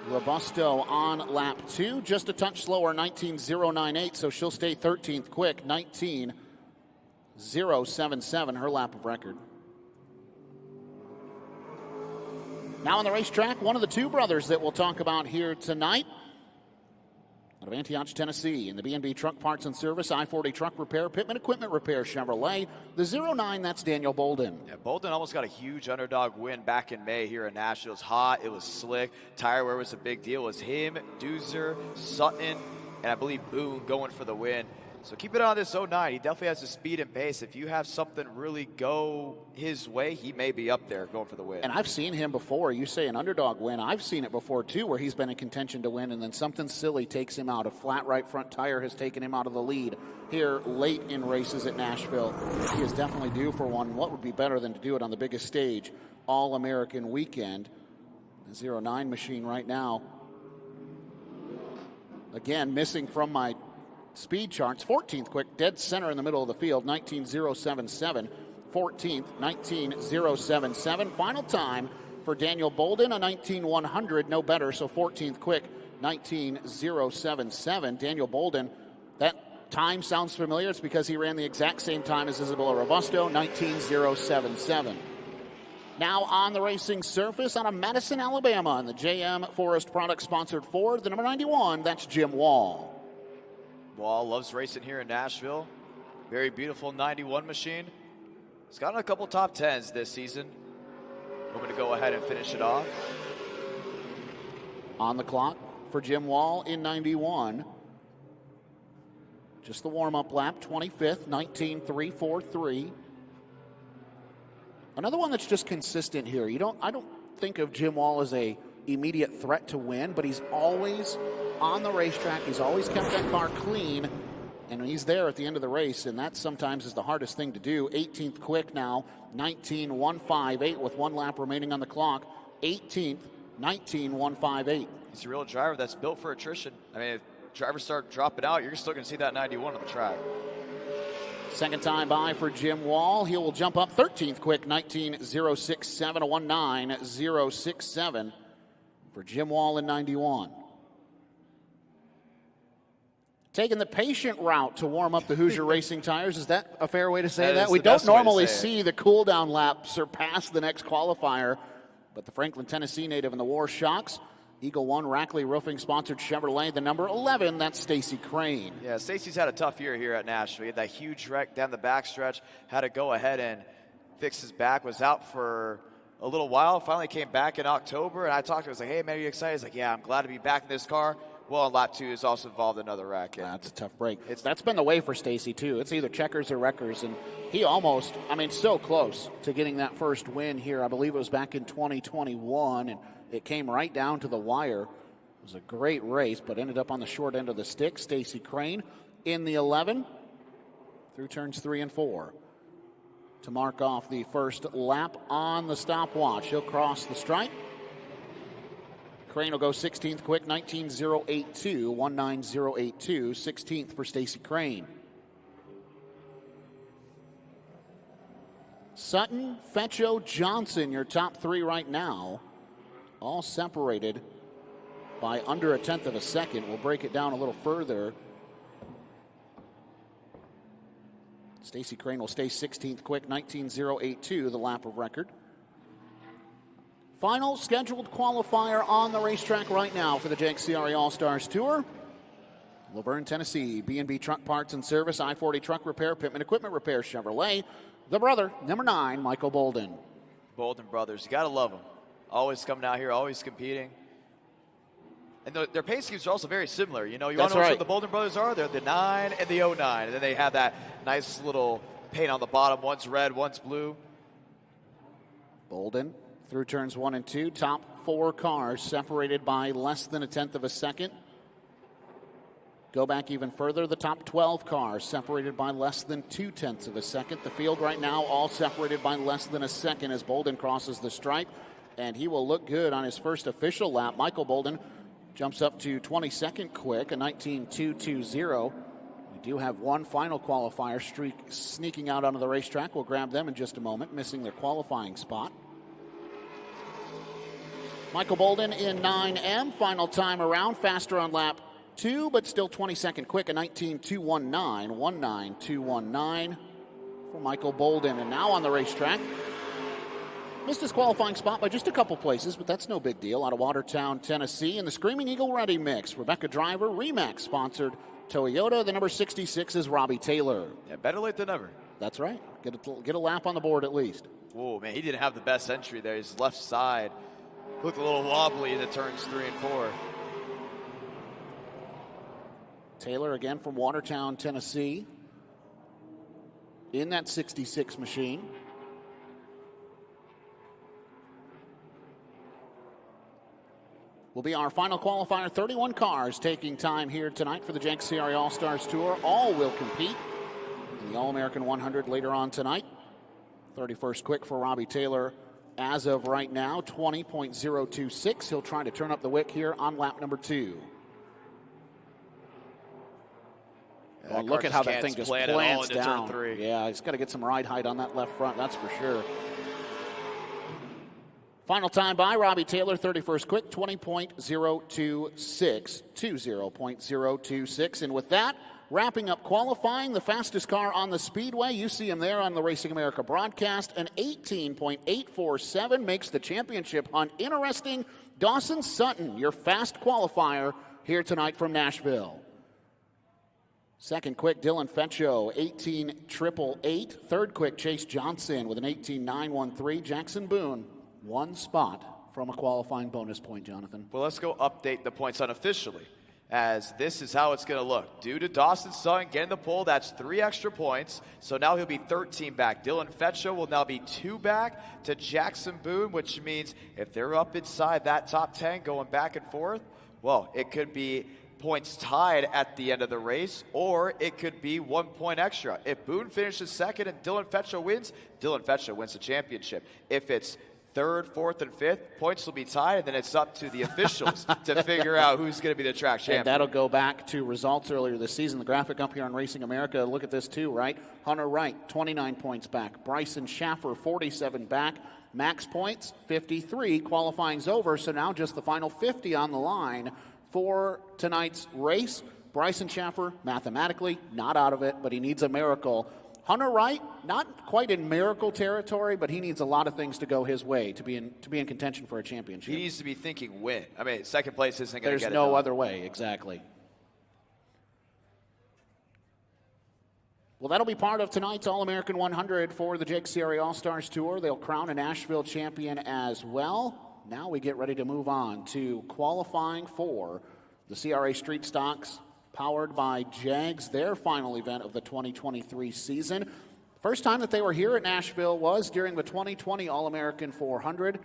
Robusto on lap 2, just a touch slower, 19.098, so she'll stay 13th quick, 19.077, her lap of record. Now on the racetrack, one of the two brothers that we'll talk about here tonight. Out of Antioch, Tennessee, in the B&B Truck Parts and Service, I-40 Truck Repair, Pittman Equipment Repair, Chevrolet. The 09, that's Daniel Bolden. Yeah, Bolden almost got a huge underdog win back in May here in Nashville. It was hot, it was slick. Tire wear was a big deal. It was him, Doozer, Sutton, and I believe Boone going for the win. So keep it on this 09. He definitely has the speed and pace. If you have something really go his way, he may be up there going for the win. And I've seen him before. You say an underdog win. I've seen it before, too, where he's been in contention to win, and then something silly takes him out. A flat right front tire has taken him out of the lead here late in races at Nashville. He is definitely due for one. What would be better than to do it on the biggest stage, All-American weekend? The 09 machine right now, again, missing from my speed charts. 14th quick, dead center in the middle of the field, 19.077. 14th, 19.077. Final time for Daniel Bolden, a 19.100, no better, so 14th quick, 19.077. Daniel Bolden, that time sounds familiar. It's because he ran the exact same time as Isabella Robusto, 19.077. Now on the racing surface out of Madison, Alabama, in the JM Forest Products sponsored Ford, the number 91, that's Jim Wall. Wall loves racing here in Nashville. Very beautiful 91 machine. He's gotten a couple top 10s this season. Hoping to go ahead and finish it off. On the clock for Jim Wall in 91. Just the warm-up lap, 25th, 19.343. Another one that's just consistent here. I don't think of Jim Wall as a immediate threat to win, but he's always on the racetrack. He's always kept that car clean, and he's there at the end of the race, and that sometimes is the hardest thing to do. 18th quick now, 19.158 with one lap remaining on the clock. 18th, 19.158. He's a real driver that's built for attrition. I mean, if drivers start dropping out, you're still going to see that 91 on the track. Second time by for Jim Wall. He will jump up 13th quick, 19.067, a 19.067 for Jim Wall in 91. Taking the patient route to warm up the Hoosier Racing tires. Is that a fair way to say that? We don't normally see the cool-down lap surpass the next qualifier, but the Franklin, Tennessee native in the War Shocks. Eagle One Rackley Roofing sponsored Chevrolet, the number 11, that's Stacy Crane. Yeah, Stacy's had a tough year here at Nashville. He had that huge wreck down the backstretch, had to go ahead and fix his back, was out for a little while, finally came back in October, and I talked to him, I was like, hey, man, are you excited? He's like, yeah, I'm glad to be back in this car. Well, on lap 2 is also involved another wreck. That's a tough break. That's been the way for Stacy, too. It's either checkers or wreckers, and he almost, so close to getting that first win here. I believe it was back in 2021, and it came right down to the wire. It was a great race, but ended up on the short end of the stick. Stacy Crane in the 11 through turns 3 and 4 to mark off the first lap on the stopwatch. He'll cross the stripe. Crane will go 16th quick, 19.082, 19.082, 16th for Stacy Crane. Sutton, Fetcho, Johnson, your top three right now, all separated by under a tenth of a second. We'll break it down a little further. Stacy Crane will stay 16th quick, 19.082, the lap of record. Final scheduled qualifier on the racetrack right now for the JEGS CRA All-Stars Tour. Laverne, Tennessee, B&B Truck Parts and Service, I-40 Truck Repair, Pittman Equipment Repair, Chevrolet. The brother, number 9, Michael Bolden. Bolden brothers, you got to love them. Always coming out here, always competing. And their pace schemes are also very similar. You want to know what the Bolden brothers are? They're the 9 and the 09. And then they have that nice little paint on the bottom. One's red, one's blue. Bolden through turns 1 and 2. Top 4 cars separated by less than a tenth of a second. Go back even further, the top 12 cars separated by less than 0.2 of a second. The field right now all separated by less than a second as Bolden crosses the stripe, and he will look good on his first official lap. Michael Bolden jumps up to 22nd quick, a 19.220. We do have one final qualifier streak sneaking out onto the racetrack. We'll grab them in just a moment, missing their qualifying spot. Michael Bolden in 9M, final time around, faster on lap 2, but still 22nd quick, a 19.219, 19.219 for Michael Bolden. And now on the racetrack, missed his qualifying spot by just a couple places, but that's no big deal. Out of Watertown, Tennessee, in the Screaming Eagle Ready Mix. Rebecca Driver, Remax sponsored Toyota. The number 66 is Robbie Taylor. Yeah, better late than never. That's right. Get a lap on the board at least. Whoa, man, he didn't have the best entry there. His left side looked a little wobbly in the turns 3 and 4. Taylor again from Watertown, Tennessee, in that 66 machine. Will be our final qualifier. 31 cars taking time here tonight for the JEGS CRA All-Stars Tour. All will compete in the All-American 100 later on tonight. 31st quick for Robbie Taylor as of right now, 20.026. He'll try to turn up the wick here on lap number 2. Yeah, well, look at how that thing just plants down. Turn 3. Yeah, he's got to get some ride height on that left front, that's for sure. Final time by Robbie Taylor, 31st quick, 20.026, 20.026. And with that, wrapping up qualifying, the fastest car on the speedway, you see him there on the Racing America broadcast, an 18.847 makes the championship hunt interesting. Dawson Sutton, your fast qualifier here tonight from Nashville. Second quick, Dylan Fetcho, 18.888. Third quick, Chase Johnson with an 18.913. Jackson Boone, one spot from a qualifying bonus point, Jonathan. Well, let's go update the points unofficially, as this is how it's going to look. Due to Dawson Sutton getting the pole, that's 3 extra points. So now he'll be 13 back. Dylan Fetcho will now be 2 back to Jackson Boone, which means if they're up inside that top 10 going back and forth, well, it could be points tied at the end of the race, or it could be 1 point extra. If Boone finishes second and Dylan Fetcho wins the championship. If it's third, fourth, and fifth, points will be tied, and then it's up to the officials to figure out who's going to be the track champion. And that'll go back to results earlier this season. The graphic up here on Racing America, look at this too, right? Hunter Wright, 29 points back. Bryson Schaffer, 47 back. Max points, 53. Qualifying's over, so now just the final 50 on the line for tonight's race. Bryson Schaffer, mathematically, not out of it, but he needs a miracle. Hunter Wright, not quite in miracle territory, but he needs a lot of things to go his way to be in contention for a championship. He needs to be thinking win. I mean, second place isn't going to get it. There's no other way, exactly. Well, that'll be part of tonight's All-American 100 for the JEGS CRA All-Stars Tour. They'll crown a Nashville champion as well. Now we get ready to move on to qualifying for the CRA Street Stocks powered by JEGS, their final event of the 2023 season. First time that they were here at Nashville was during the 2020 All-American 400,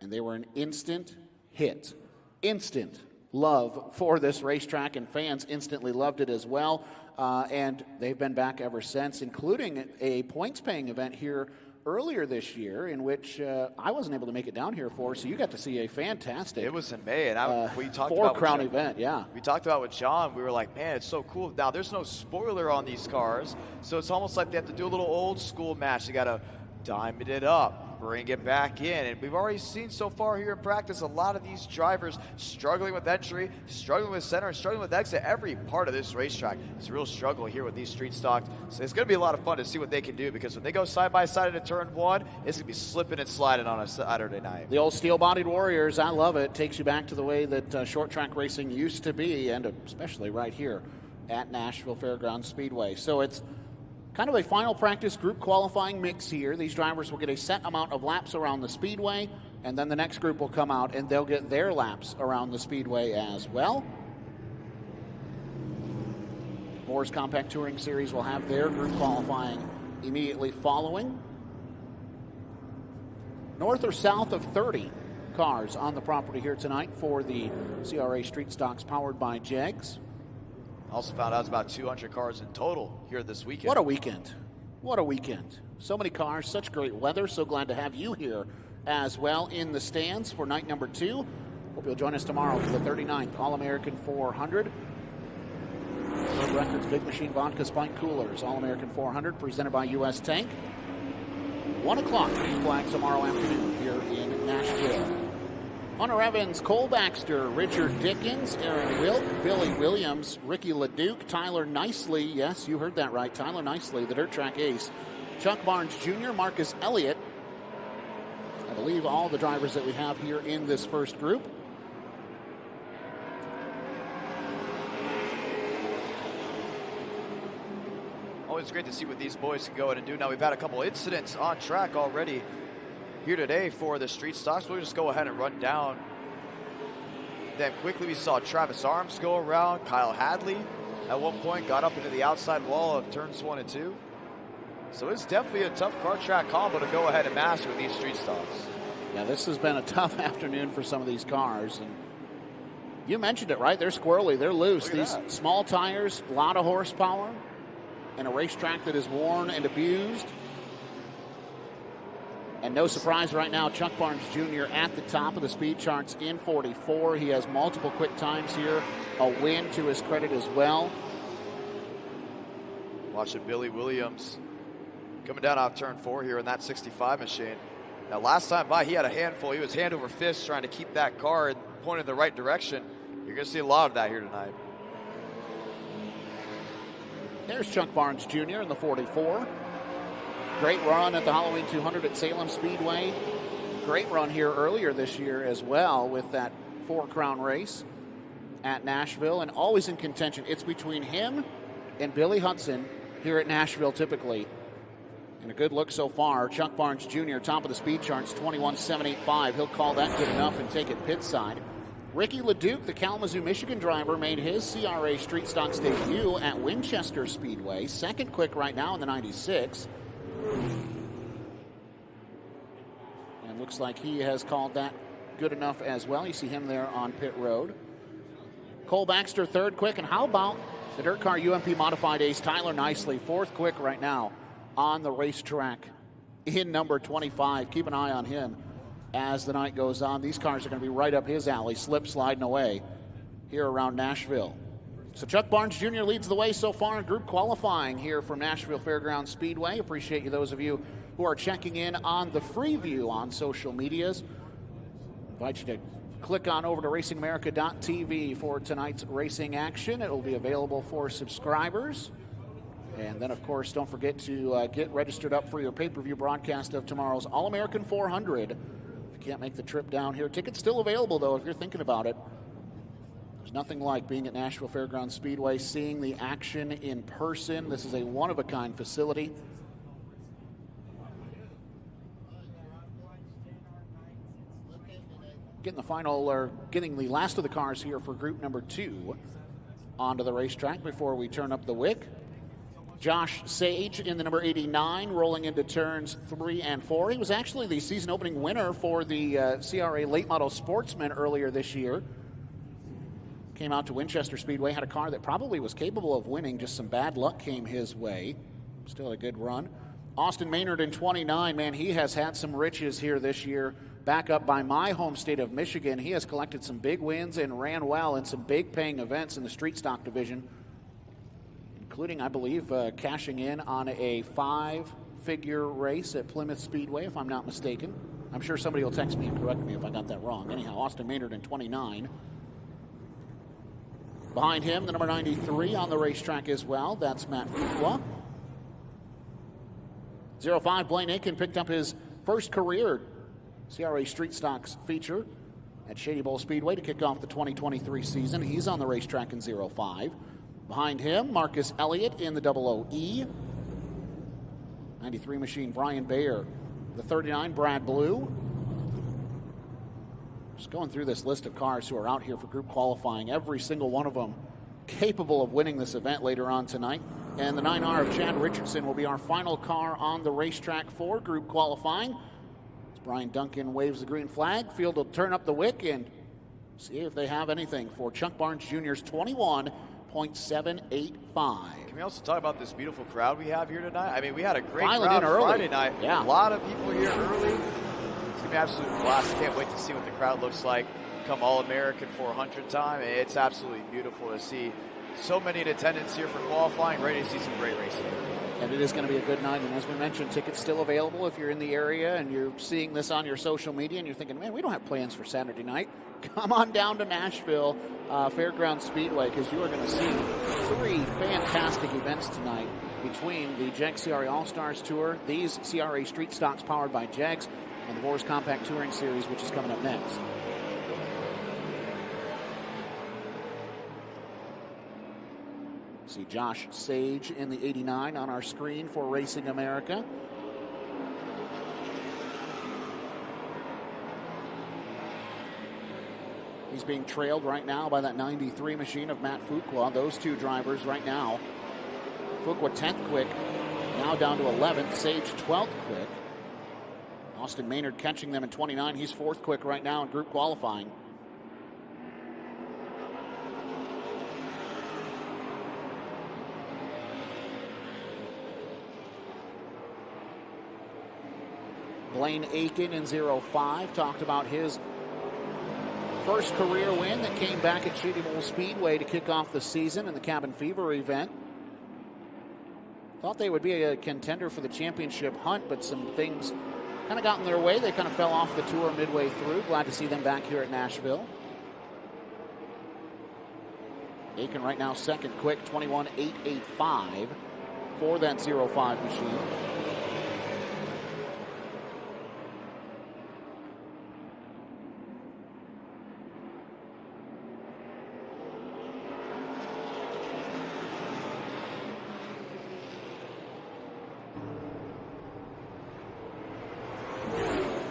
and they were an instant hit. Instant love for this racetrack, and fans instantly loved it as well. And they've been back ever since, including a points-paying event here earlier this year, in which I wasn't able to make it down here for, so you got to see a fantastic. It was in May, and we talked about crown event. Yeah, we talked about with John. We were like, man, it's so cool. Now there's no spoiler on these cars, so it's almost like they have to do a little old school match. They got to diamond it up, bring it back in, and we've already seen so far here in practice a lot of these drivers struggling with entry, struggling with center, and struggling with exit. Every part of this racetrack is a real struggle here with these street stocks. So it's going to be a lot of fun to see what they can do, because when they go side by side into turn 1, it's going to be slipping and sliding on a Saturday night. The old steel-bodied Warriors, I love it. Takes you back to the way that short track racing used to be, and especially right here at Nashville Fairgrounds Speedway. So it's kind of a final practice group qualifying mix here. These drivers will get a set amount of laps around the speedway, and then the next group will come out and they'll get their laps around the speedway as well. Vores Compact Touring Series will have their group qualifying immediately following. North or south of 30 cars on the property here tonight for the CRA Street Stocks powered by JEGS. Also found out it's about 200 cars in total here this weekend. What a weekend. What a weekend. So many cars, such great weather. So glad to have you here as well in the stands for night number 2. Hope you'll join us tomorrow for the 39th All-American 400. World Records Big Machine Vodka Spike Coolers All-American 400 presented by U.S. Tank. 1 o'clock green flag tomorrow afternoon here in Nashville. Hunter Evans, Cole Baxter, Richard Dickens, Aaron Wilk, Billy Williams, Ricky LeDuc, Tyler Nicely, yes, you heard that right, Tyler Nicely, the dirt track ace, Chuck Barnes Jr., Marcus Elliott. I believe all the drivers that we have here in this first group. Always great to see what these boys can go in and do. Now, we've had a couple incidents on track already here today for the Street Stocks. We'll just go ahead and run down. Then quickly we saw Travis Arms go around. Kyle Hadley at one point got up into the outside wall of turns 1 and 2. So it's definitely a tough car track combo to go ahead and master with these Street Stocks. Yeah, this has been a tough afternoon for some of these cars. And you mentioned it, right? They're squirrely, they're loose. These small tires, a lot of horsepower, and a racetrack that is worn and abused. And no surprise right now, Chuck Barnes Jr. at the top of the speed charts in 44. He has multiple quick times here, a win to his credit as well. Watching Billy Williams coming down off turn 4 here in that 65 machine. Now last time by, he had a handful. He was hand over fist trying to keep that car pointed in the right direction. You're going to see a lot of that here tonight. There's Chuck Barnes Jr. in the 44. Great run at the Halloween 200 at Salem Speedway. Great run here earlier this year as well with that 4-crown race at Nashville, and always in contention. It's between him and Billy Hudson here at Nashville typically. And a good look so far. Chuck Barnes Jr., top of the speed charts, 21.785. He'll call that good enough and take it pit side. Ricky LeDuc, the Kalamazoo, Michigan driver, made his CRA Street Stocks debut at Winchester Speedway. Second quick right now in the 96. And looks like he has called that good enough as well. You see him there on pit road. Cole Baxter, third quick. And how about the dirt car UMP modified ace Tyler Nicely, fourth quick right now on the racetrack in number 25. Keep an eye on him as the night goes on. These cars are going to be right up his alley, slip sliding away here around Nashville. So Chuck Barnes Jr. leads the way so far in group qualifying here from Nashville Fairgrounds Speedway. Appreciate you, those of you who are checking in on the FREEVIEW on social medias. Invite you to click on over to RacingAmerica.tv for tonight's racing action. It will be available for subscribers. And then, of course, don't forget to get registered up for your pay-per-view broadcast of tomorrow's All-American 400. If you can't make the trip down here, tickets still available, though, if you're thinking about it. There's nothing like being at Nashville Fairgrounds Speedway, seeing the action in person. This is a one-of-a-kind facility. Getting the last of the cars here for group number 2 onto the racetrack before we turn up the wick. Josh Sage in the number 89, rolling into turns 3 and 4. He was actually the season opening winner for the CRA Late Model Sportsman earlier this year. Came out to Winchester Speedway, had a car that probably was capable of winning. Just some bad luck came his way. Still a good run. Austin Maynard in 29, man, he has had some riches here this year. Back up by my home state of Michigan. He has collected some big wins and ran well in some big paying events in the street stock division, including, I believe, cashing in on a 5-figure race at Plymouth Speedway, if I'm not mistaken. I'm sure somebody will text me and correct me if I got that wrong. Anyhow, Austin Maynard in 29. Behind him, the number 93 on the racetrack as well. That's Matt Fuqua. 05, Blaine Aiken picked up his first career CRA Street Stocks feature at Shady Bowl Speedway to kick off the 2023 season. He's on the racetrack in 05. Behind him, Marcus Elliott in the 00E. 93 machine, Brian Bayer. The 39, Brad Blue. Just going through this list of cars who are out here for group qualifying, every single one of them capable of winning this event later on tonight. And the 9R of Chad Richardson will be our final car on the racetrack for group qualifying. As Brian Duncan waves the green flag, field will turn up the wick and see if they have anything for Chuck Barnes Jr.'s 21 21.785. Can we also talk about this beautiful crowd we have here tonight? I mean, we had a great Filing crowd in early. Friday night. Yeah. A lot of people here early. It's going to be absolutely blast. Can't wait to see what the crowd looks like come All-American 400 time. It's absolutely beautiful to see so many in attendance here for qualifying, ready to see some great racing. And it is going to be a good night. And as we mentioned, tickets still available if you're in the area and you're seeing this on your social media and you're thinking, man, we don't have plans for Saturday night. Come on down to Nashville Fairgrounds Speedway, because you are going to see 3 fantastic events tonight between the JEGS CRA All-Stars Tour, these CRA Street Stocks powered by JEGS, and the Vores Compact Touring Series, which is coming up next. See Josh Sage in the 89 on our screen for Racing America. He's being trailed right now by that 93 machine of Matt Fuqua. Those two drivers right now. Fuqua 10th quick, now down to 11th. Sage 12th quick. Austin Maynard catching them in 29. He's 4th quick right now in group qualifying. Blaine Aiken in 05 talked about his first career win that came back at Shady Bowl Speedway to kick off the season in the Cabin Fever event. Thought they would be a contender for the championship hunt, but some things kind of got in their way. They kind of fell off the tour midway through. Glad to see them back here at Nashville. Aiken right now 2nd quick, 21.885 for that 05 machine.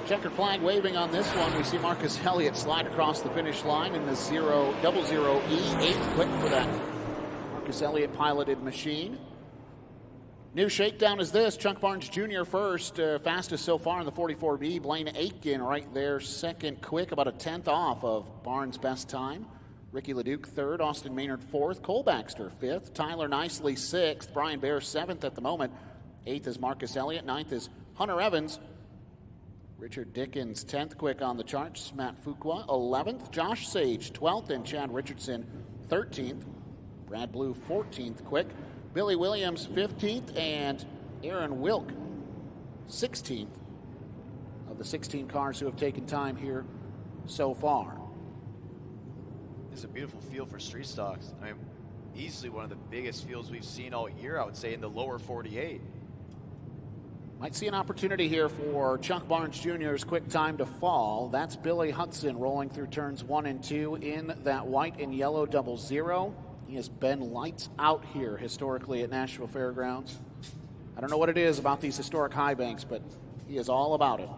Checkered flag waving on this one. We see Marcus Elliott slide across the finish line in the 000E, 8th quick for that Marcus Elliott piloted machine. New shakedown is this. Chuck Barnes Jr. first, fastest so far in the 44B. Blaine Aiken right there, 2nd quick, about a 10th off of Barnes' best time. Ricky LeDuc 3rd, Austin Maynard 4th, Cole Baxter 5th, Tyler Nicely 6th, Brian Bear 7th at the moment. 8th is Marcus Elliott, 9th is Hunter Evans. Richard Dickens 10th quick on the charts, Matt Fuqua 11th, Josh Sage 12th, and Chad Richardson 13th. Brad Blue 14th quick, Billy Williams 15th, and Aaron Wilk 16th of the 16 cars who have taken time here so far. This is a beautiful field for street stocks. I mean, easily one of the biggest fields we've seen all year, I would say, in the lower 48. Might see an opportunity here for Chuck Barnes Jr.'s quick time to fall. That's Billy Hudson rolling through turns 1 and 2 in that white and yellow 00. He has been lights out here historically at Nashville Fairgrounds. I don't know what it is about these historic high banks, but he is all about it.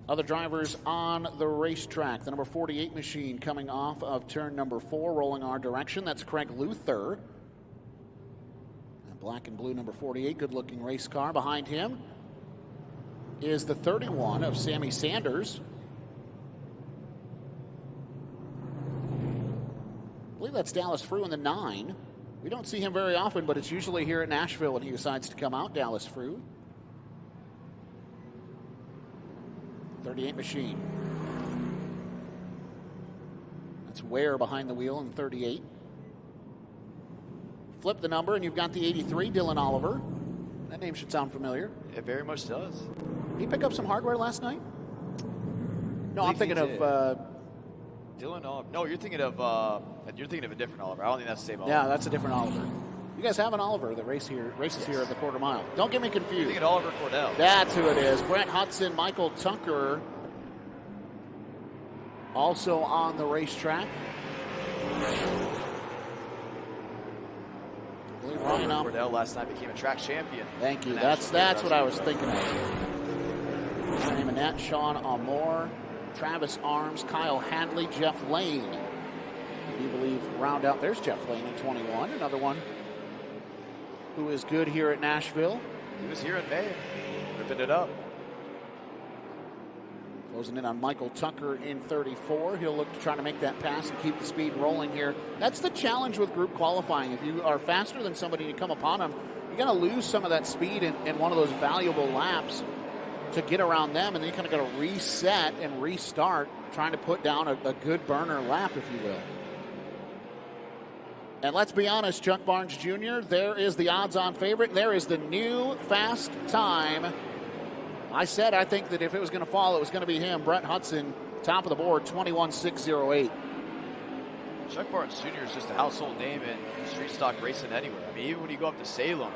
Other drivers on the racetrack. The number 48 machine coming off of turn number 4, rolling our direction. That's Craig Luther. Black and blue number 48, good-looking race car. Behind him is the 31 of Sammy Sanders. I believe that's Dallas Frew in the 9. We don't see him very often, but it's usually here at Nashville when he decides to come out, Dallas Frew. 38 machine. That's Ware behind the wheel in 38. Flip the number, and you've got the 83, Dylan Oliver. That name should sound familiar. It very much does. Did he pick up some hardware last night? No, I'm thinking of Dylan Oliver. No, you're thinking of a different Oliver. I don't think that's the same Oliver. Yeah, that's a different Oliver. You guys have an Oliver that races here at the quarter mile. Don't get me confused. You're thinking Oliver Cordell. That's who it is. Brett Hudson, Michael Tucker, also on the racetrack. Ryan Cordell last night became a track champion. Thank you. That's what I was thinking of. Sonny Manette, Sean Amore, Travis Arms, Kyle Hadley, Jeff Lane. I do believe round out. There's Jeff Lane in 21. Another one who is good here at Nashville. He was here in May, ripping it up. Closing in on Michael Tucker in 34. He'll look to try to make that pass and keep the speed rolling here. That's the challenge with group qualifying. If you are faster than somebody and you come upon them, you're going to lose some of that speed in one of those valuable laps to get around them, and then you kind of got to reset and restart, trying to put down a good burner lap, if you will. And let's be honest, Chuck Barnes Jr., there is the odds-on favorite. There is the new fast time. I said I think that if it was going to fall, it was going to be him. Brett Hudson, top of the board, 21.608. Chuck Barnes Jr. is just a household name in street stock racing anywhere. I mean, even when you go up to Salem,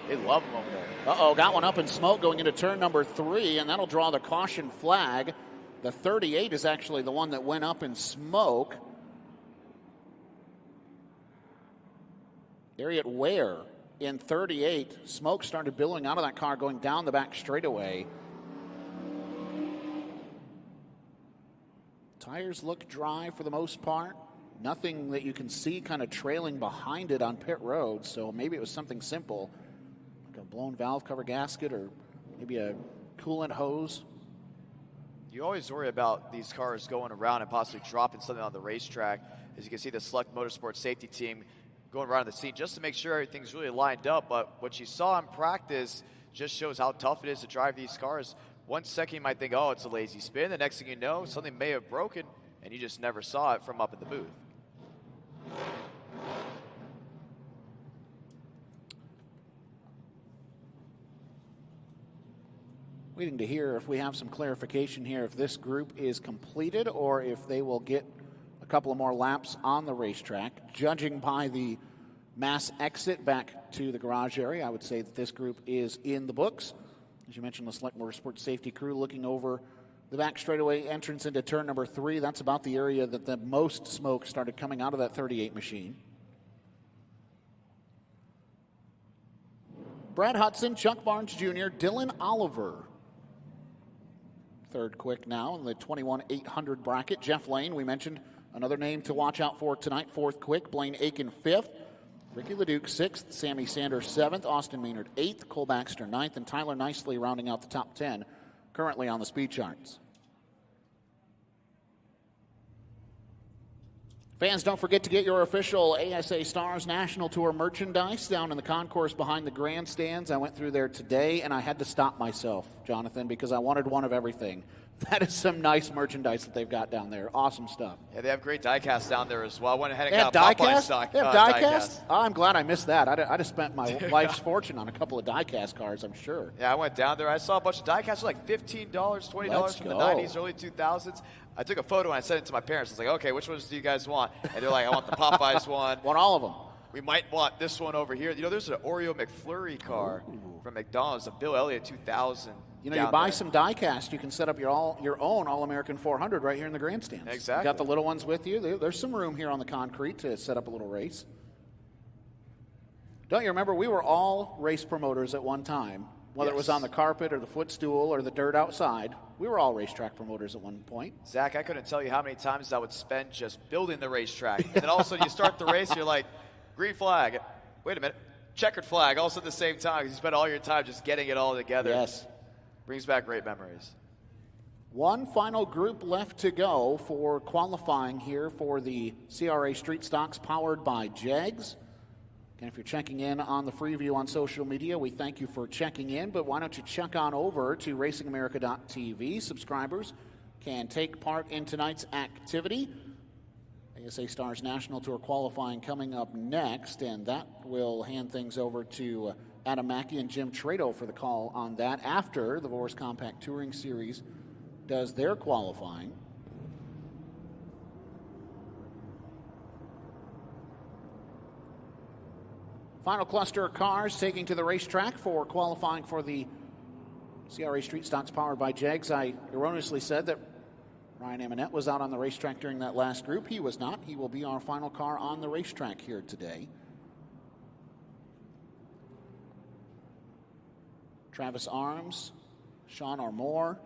they love him over there. Uh-oh, got one up in smoke going into turn number 3, and that'll draw the caution flag. The 38 is actually the one that went up in smoke. Harriet Ware in 38. Smoke started billowing out of that car going down the back straightaway. Tires look dry for the most part. Nothing that you can see kind of trailing behind it on pit road, so maybe it was something simple, like a blown valve cover gasket or maybe a coolant hose. You always worry about these cars going around and possibly dropping something on the racetrack. As you can see, the Select Motorsports safety team going around the scene just to make sure everything's really lined up. But what you saw in practice just shows how tough it is to drive these cars. 1 second you might think, oh, it's a lazy spin. The next thing you know, something may have broken, and you just never saw it from up in the booth. Waiting to hear if we have some clarification here, if this group is completed or if they will get a couple of more laps on the racetrack. Judging by the mass exit back to the garage area, I would say that this group is in the books. As you mentioned, the Select Motorsports safety crew looking over the back straightaway entrance into turn number 3. That's about the area that the most smoke started coming out of that 38 machine. Brad Hudson, Chuck Barnes Jr., Dylan Oliver. Third quick now in the 21,800 bracket. Jeff Lane, we mentioned, another name to watch out for tonight. Fourth quick. Blaine Aiken, 5th. Ricky LeDuc, 6th. Sammy Sanders, 7th. Austin Maynard, 8th. Cole Baxter, 9th. And Tyler Nicely rounding out the top 10, currently on the speed charts. Fans, don't forget to get your official ASA Stars National Tour merchandise down in the concourse behind the grandstands. I went through there today, and I had to stop myself, Jonathan, because I wanted one of everything. That is some nice merchandise that they've got down there. Awesome stuff. Yeah, they have great diecast down there as well. I went ahead and got Popeye stock. They have diecast? Oh, I'm glad I missed that. I'd have spent my life's fortune on a couple of diecast cars, I'm sure. Yeah, I went down there. I saw a bunch of diecasts, like $15, $20 from the 90s, early 2000s. I took a photo and I sent it to my parents. I was like, okay, which ones do you guys want? And they're like, I want the Popeyes one. Want all of them. We might want this one over here. You know, there's an Oreo McFlurry car from McDonald's, a Bill Elliott 2000. You know, you buy some die-cast, you can set up your own All-American 400 right here in the grandstands. Exactly. You got the little ones with you. There's some room here on the concrete to set up a little race. Don't you remember, we were all race promoters at one time, whether it was on the carpet or the footstool or the dirt outside. We were all racetrack promoters at one point. Zach, I couldn't tell you how many times I would spend just building the racetrack. And then all of a sudden you start the race, you're like, green flag. Wait a minute. Checkered flag, all at the same time. You spend all your time just getting it all together. Yes. Brings back great memories. One final group left to go for qualifying here for the CRA Street Stocks powered by JEGS. And if you're checking in on the Freeview on social media, we thank you for checking in, but why don't you check on over to RacingAmerica.tv. Subscribers can take part in tonight's activity. ASA Stars National Tour qualifying coming up next, and that will hand things over to Adam Mackey and Jim Trado for the call on that after the Vores Compact Touring Series does their qualifying. Final cluster of cars taking to the racetrack for qualifying for the CRA Street Stocks powered by JEGS. I erroneously said that Ryan Amonette was out on the racetrack during that last group. He was not. He will be our final car on the racetrack here today. Travis Arms, Sean Armour,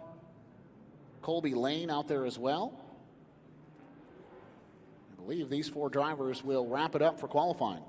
Colby Lane out there as well. I believe these four drivers will wrap it up for qualifying.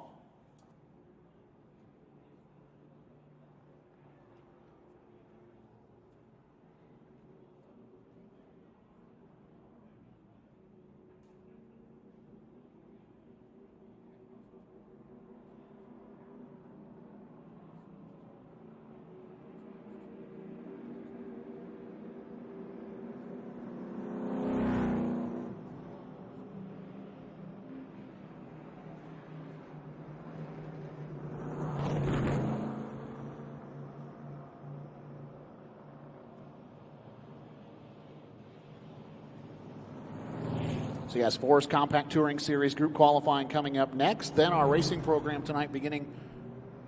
So yes, Vores Compact Touring Series group qualifying coming up next. Then our racing program tonight beginning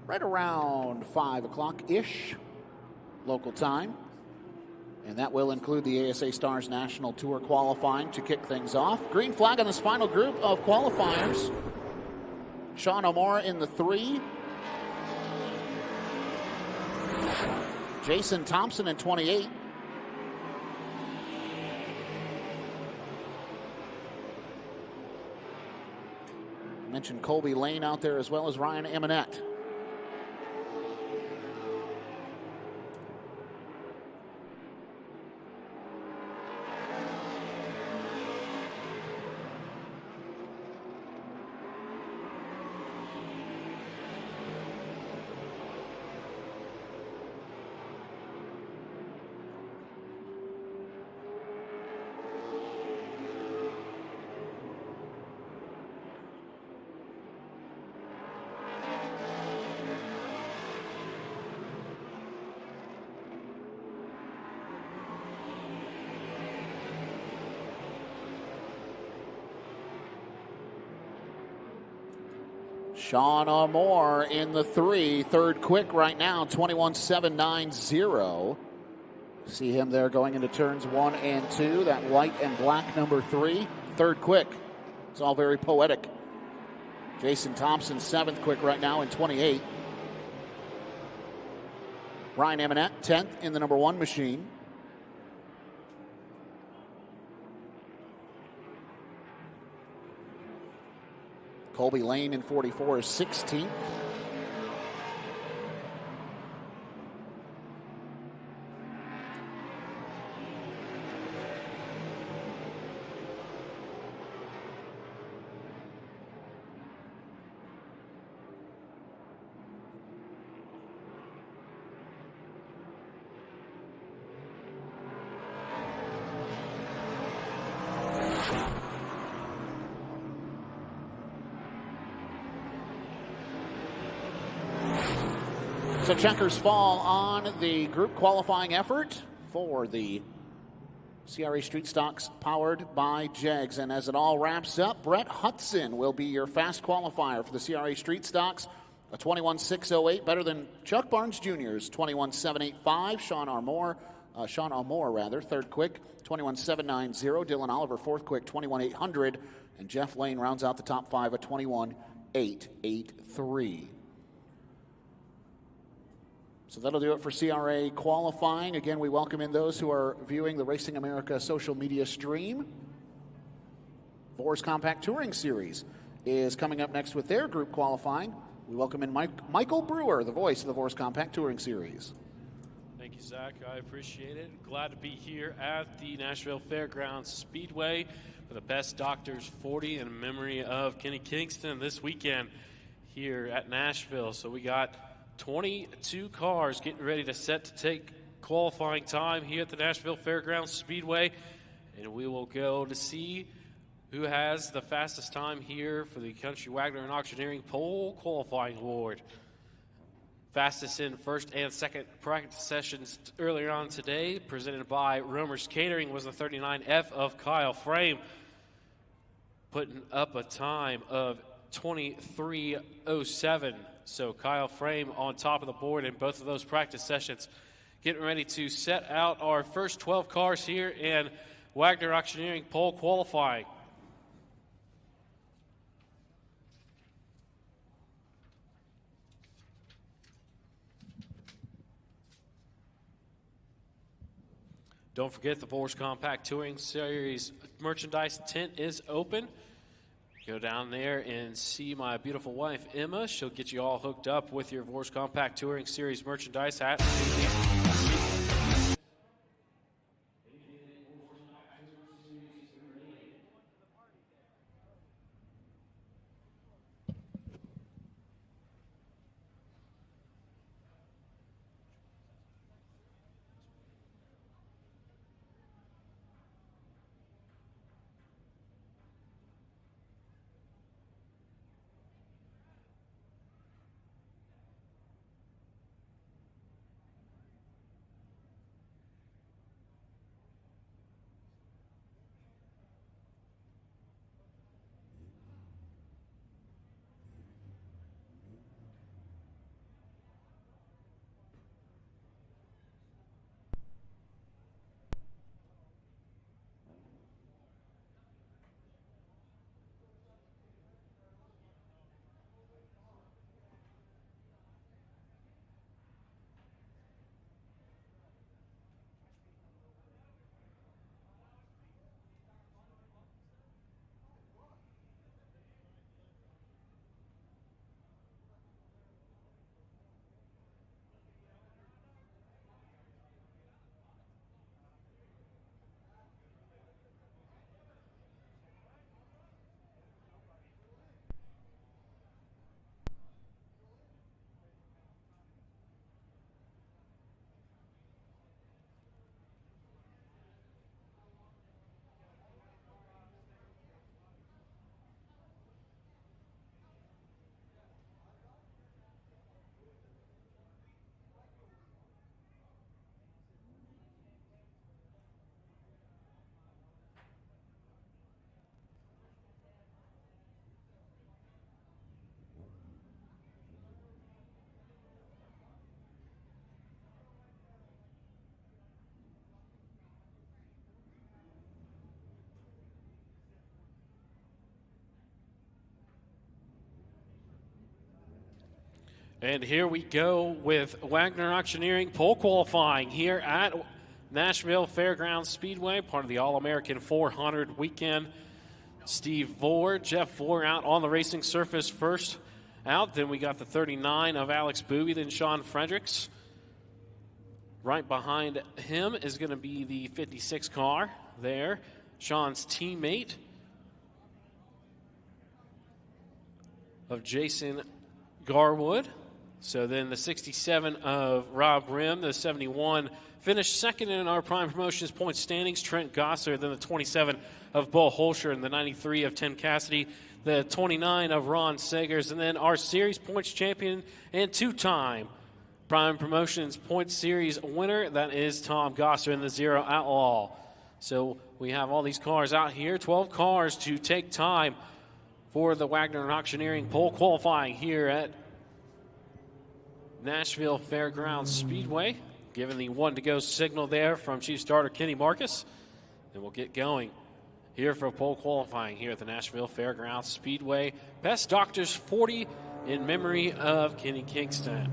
right around 5 o'clock-ish local time. And that will include the ASA Stars National Tour qualifying to kick things off. Green flag on this final group of qualifiers. Sean O'More in the 3. Jason Thompson in 28. I mentioned Colby Lane out there as well as Ryan Eminette. Sean O'More in the 3, third quick right now, 21.790. See him there going into turns 1 and 2, that white and black number 3, third quick. It's all very poetic. Jason Thompson, 7th quick right now in 28. Ryan Eminette, 10th in the number 1 machine. Colby Lane in 44 is 16th. So checkers fall on the group qualifying effort for the CRA Street Stocks powered by JEGS. And as it all wraps up, Brett Hudson will be your fast qualifier for the CRA Street Stocks. A 21.608, better than Chuck Barnes Jr.'s 21.785. Sean O'More, third quick, 21.790. Dylan Oliver, fourth quick, 21.800. And Jeff Lane rounds out the top 5 at 21.883. So that'll do it for CRA qualifying. Again, we welcome in those who are viewing the Racing America social media stream. Vores Compact Touring Series is coming up next with their group qualifying. We welcome in Michael Brewer, the voice of the Vores Compact Touring Series. Thank you, Zach. I appreciate it. Glad to be here at the Nashville Fairgrounds Speedway for the Best Doctors 40 in memory of Kenny Kingston this weekend here at Nashville. So we got 22 cars getting ready to take qualifying time here at the Nashville Fairgrounds Speedway, and we will go to see who has the fastest time here for the Country Wagner and Auctioneering Pole Qualifying Award. Fastest in first and second practice sessions earlier on today, presented by Romer's Catering, was the 39F of Kyle Frame, putting up a time of 23.07. So Kyle Frame on top of the board in both of those practice sessions. Getting ready to set out our first 12 cars here in Wagner Auctioneering Pole Qualifying. Don't forget the Vores Compact Touring Series merchandise tent is open. Go down there and see my beautiful wife, Emma. She'll get you all hooked up with your Vores Compact Touring Series merchandise at And here we go with Wagner Auctioneering pole qualifying here at Nashville Fairgrounds Speedway, part of the All-American 400 weekend. Steve Vore, Jeff Vore out on the racing surface first out. Then we got the 39 of Alex Booby, then Sean Fredericks. Right behind him is going to be the 56 car there, Sean's teammate of Jason Garwood. So then the 67 of Rob Rim, the 71 finished second in our Prime Promotions point standings, Trent Gosser, then the 27 of Bo Holscher, and the 93 of Tim Cassidy, the 29 of Ron Sagers, and then our series points champion and two-time Prime Promotions Point Series winner, that is Tom Gosser in the Zero Outlaw. So we have all these cars out here, 12 cars to take time for the Wagner Auctioneering pole qualifying here at Nashville Fairgrounds Speedway. Given the one-to-go signal there from Chief Starter Kenny Marcus. And we'll get going here for pole qualifying here at the Nashville Fairgrounds Speedway. Best Doctors 40 in memory of Kenny Kingston.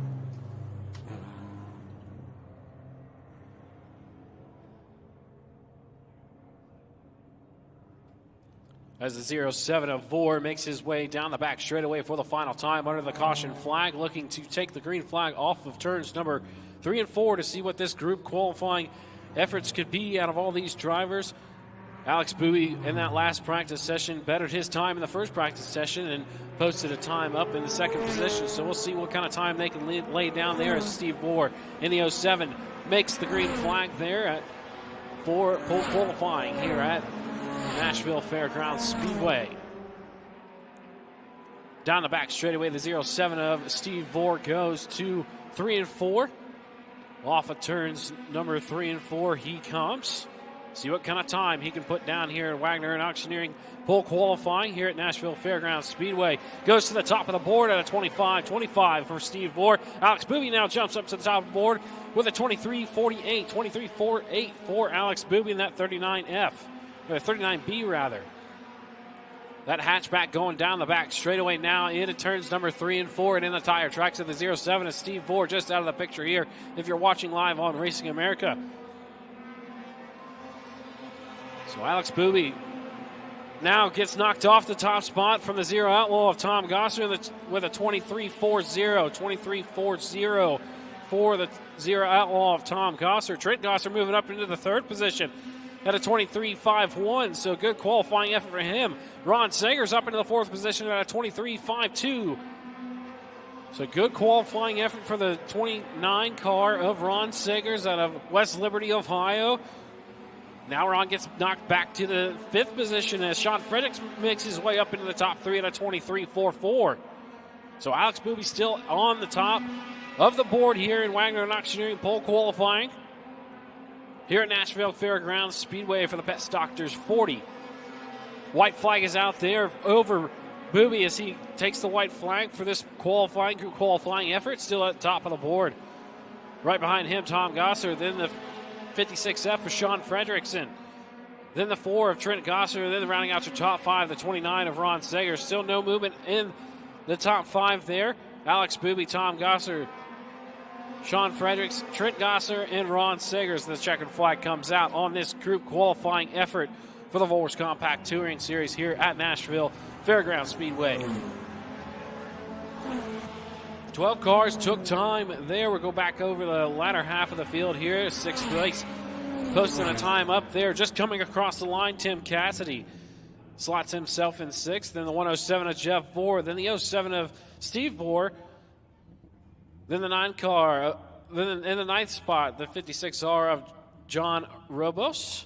As the 07 of Vore makes his way down the back straightaway for the final time under the caution flag, looking to take the green flag off of turns number 3 and 4 to see what this group qualifying efforts could be out of all these drivers. Alex Bowie in that last practice session bettered his time in the first practice session and posted a time up in the second position. So we'll see what kind of time they can lay down there as Steve Vore in the 07 makes the green flag there for pole qualifying here at Nashville Fairgrounds Speedway. Down the back straightaway, the 07 of Steve Vore goes to 3 and 4. Off of turns number 3 and 4, he comes. See what kind of time he can put down here at Wagner and Auctioneering pole qualifying here at Nashville Fairgrounds Speedway. Goes to the top of the board at a 25-25 for Steve Vore. Alex Booby now jumps up to the top of the board with a 23-48, 23-48 for Alex Booby in that 39F. 39B rather. That hatchback going down the back straightaway now into turns number 3 and 4 and in the tire tracks of the 07 is Steve Vore just out of the picture here if you're watching live on Racing America. So Alex Booby now gets knocked off the top spot from the Zero Outlaw of Tom Gosser with a 23-40, 23-40 for the Zero Outlaw of Tom Gosser. Trent Gosser moving up into the third position at a 23-51, so good qualifying effort for him. Ron Sagers up into the fourth position at a 23-52. So good qualifying effort for the 29 car of Ron Sagers out of West Liberty, Ohio. Now Ron gets knocked back to the fifth position as Sean Fredericks makes his way up into the top 3 at a 23-44. So Alex Booby still on the top of the board here in Wagner and Auctioneering pole qualifying here at Nashville Fairgrounds Speedway for the Best Doctors 40. White flag is out there over Booby as he takes the white flag for this group qualifying effort, still at the top of the board. Right behind him, Tom Gosser, then the 56F for Sean Fredrickson. Then the 4 of Trent Gosser, then rounding out your top 5, the 29 of Ron Sager. Still no movement in the top 5 there. Alex Booby, Tom Gosser, Sean Fredericks, Trent Gosser, and Ron Sagers. The checkered flag comes out on this group qualifying effort for the Vores Compact Touring Series here at Nashville Fairgrounds Speedway. 12 cars took time there. We'll go back over the latter half of the field here. 6th place, posting a time up there. Just coming across the line, Tim Cassidy slots himself in 6th. Then the 107 of Jeff Vore. Then the 07 of Steve Vore. Then the 9 car, then in the 9th spot, the 56R of John Robos.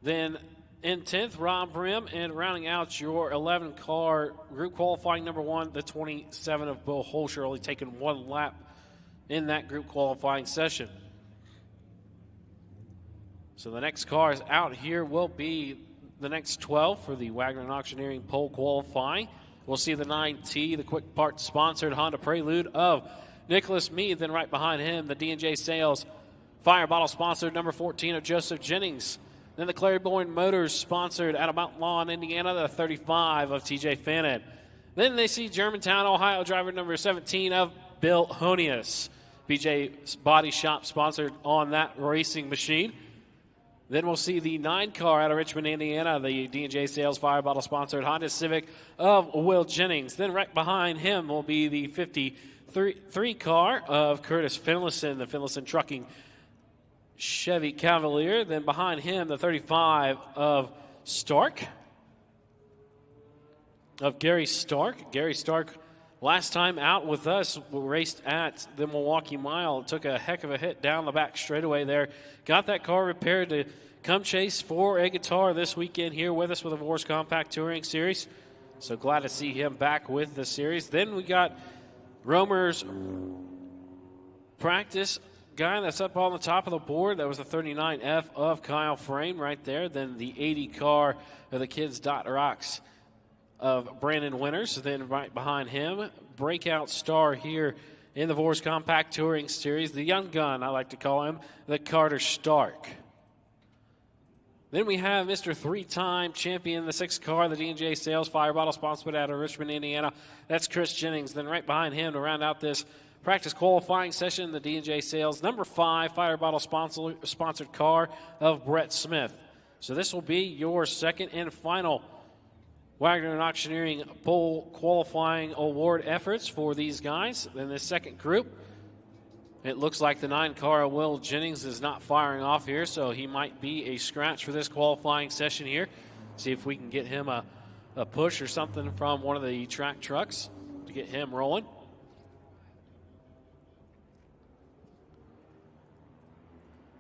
Then in 10th, Rob Brim. And rounding out your 11 car group qualifying number 1, the 27 of Bo Holscher, only taking 1 lap in that group qualifying session. So the next cars out here will be the next 12 for the Wagner and Auctioneering pole qualifying. We'll see the 9T, the Quick Parts sponsored Honda Prelude of Nicholas Meade. Then right behind him, the D&J Sales Fire Bottle sponsored number 14 of Joseph Jennings. Then the Claiborne Motors sponsored out of Mount Lawn, Indiana, the 35 of TJ Fannin. Then they see Germantown, Ohio driver number 17 of Bill Honius. BJ Body Shop sponsored on that racing machine. Then we'll see the 9 car out of Richmond, Indiana, the D&J Sales Fire Bottle sponsored Honda Civic of Will Jennings. Then right behind him will be the 53 car of Curtis Finlayson, the Finlayson Trucking Chevy Cavalier. Then behind him, the 35 of Gary Stark. Gary Stark, last time out with us, raced at the Milwaukee Mile. Took a heck of a hit down the back straightaway there. Got that car repaired to come chase for a guitar this weekend here with us with the Vores Compact Touring Series. So glad to see him back with the series. Then we got Romer's practice guy that's up on the top of the board. That was the 39F of Kyle Frame right there. Then the 80 car of the Kids Dot Rocks of Brandon Winters. Then right behind him, breakout star here in the Vores Compact Touring Series, the young gun, I like to call him, the Carter Stark. Then we have Mr. 3-time champion, the 6 car, the D&J Sales Fire Bottle sponsored out of Richmond, Indiana. That's Chris Jennings. Then right behind him to round out this practice qualifying session, the D&J Sales number 5 Fire Bottle sponsored car of Brett Smith. So this will be your second and final Wagner and Auctioneering Bowl qualifying award efforts for these guys. In this second group, it looks like the 9 car of Will Jennings is not firing off here, so he might be a scratch for this qualifying session here. See if we can get him a push or something from one of the track trucks to get him rolling.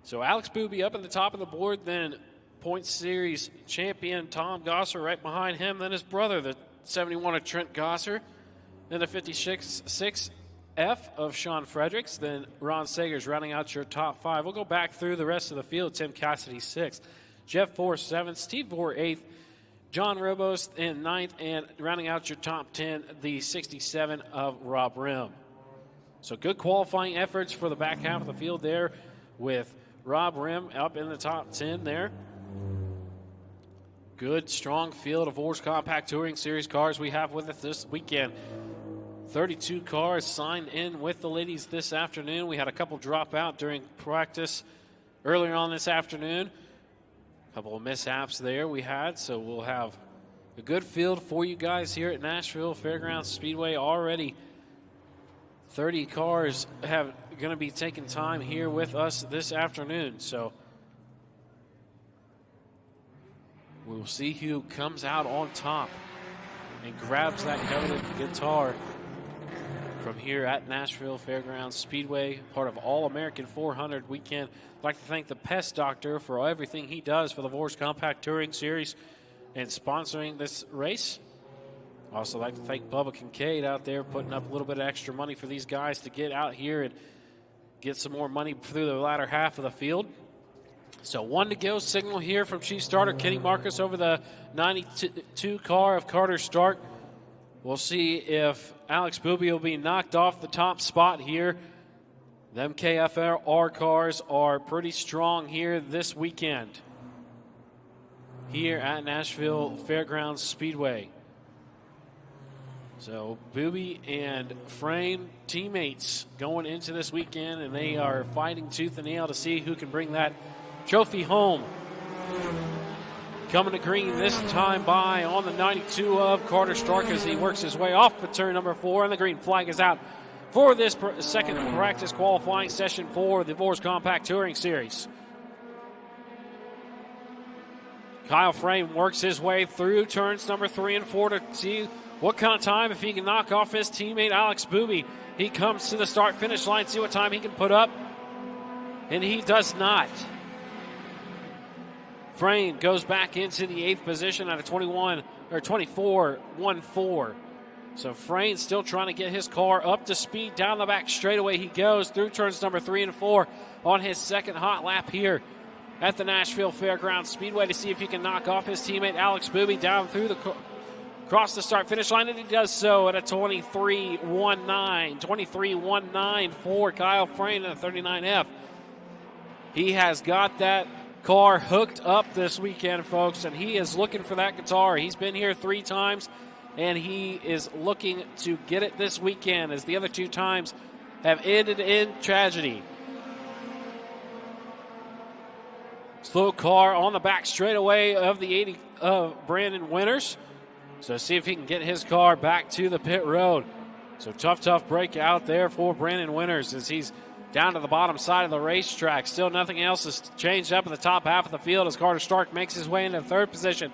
So Alex Booby up at the top of the board, then Point Series champion Tom Gosser right behind him, then his brother, the 71 of Trent Gosser, then the 56 F of Sean Fredericks, then Ron Sagers rounding out your top 5. We'll go back through the rest of the field. Tim Cassidy 6th, Jeff Vore 7th, Steve Vore 8th, John Robos in 9th, and rounding out your top 10, the 67 of Rob Rim. So good qualifying efforts for the back half of the field there with Rob Rim up in the top 10 there. Good, strong field of Vores Compact Touring Series cars we have with us this weekend. 32 cars signed in with the ladies this afternoon. We had a couple drop out during practice earlier on this afternoon. A couple of mishaps there we had, so we'll have a good field for you guys here at Nashville Fairgrounds Speedway already. 30 cars have going to be taking time here with us this afternoon, so we'll see who comes out on top and grabs that coveted guitar from here at Nashville Fairgrounds Speedway, part of All-American 400 weekend. I'd like to thank the Pest Doctor for everything he does for the Vores Compact Touring Series and sponsoring this race. Also like to thank Bubba Kincaid out there putting up a little bit of extra money for these guys to get out here and get some more money through the latter half of the field. So 1 to go, signal here from Chief Starter Kenny Marcus over the 92 car of Carter Stark. We'll see if Alex Booby will be knocked off the top spot here. Them KFR cars are pretty strong here this weekend here at Nashville Fairgrounds Speedway. So Booby and Frame teammates going into this weekend, and they are fighting tooth and nail to see who can bring that trophy home. Coming to green this time by on the 92 of Carter Stark as he works his way off of turn number 4, and the green flag is out for this second practice qualifying session for the Vores Compact Touring Series. Kyle Frame works his way through turns number 3 and 4 to see what kind of time, if he can knock off his teammate Alex Booby. He comes to the start-finish line, see what time he can put up, and he does not. Frame goes back into the 8th position at a 24.14. So Frame still trying to get his car up to speed. Down the back straightaway he goes through turns number 3 and 4 on his second hot lap here at the Nashville Fairgrounds Speedway to see if he can knock off his teammate Alex Booby down through the across the start-finish line, and he does so at a 23.19. 23.19 for Kyle Frame in the 39F. He has got that car hooked up this weekend, folks, and he is looking for that guitar. He's been here 3 times, and he is looking to get it this weekend, as the other 2 times have ended in tragedy. Slow car on the back straightaway of the 80 of Brandon Winters. So see if he can get his car back to the pit road. So tough break out there for Brandon Winters as he's down to the bottom side of the racetrack. Still nothing else has changed up in the top half of the field as Carter Stark makes his way into third position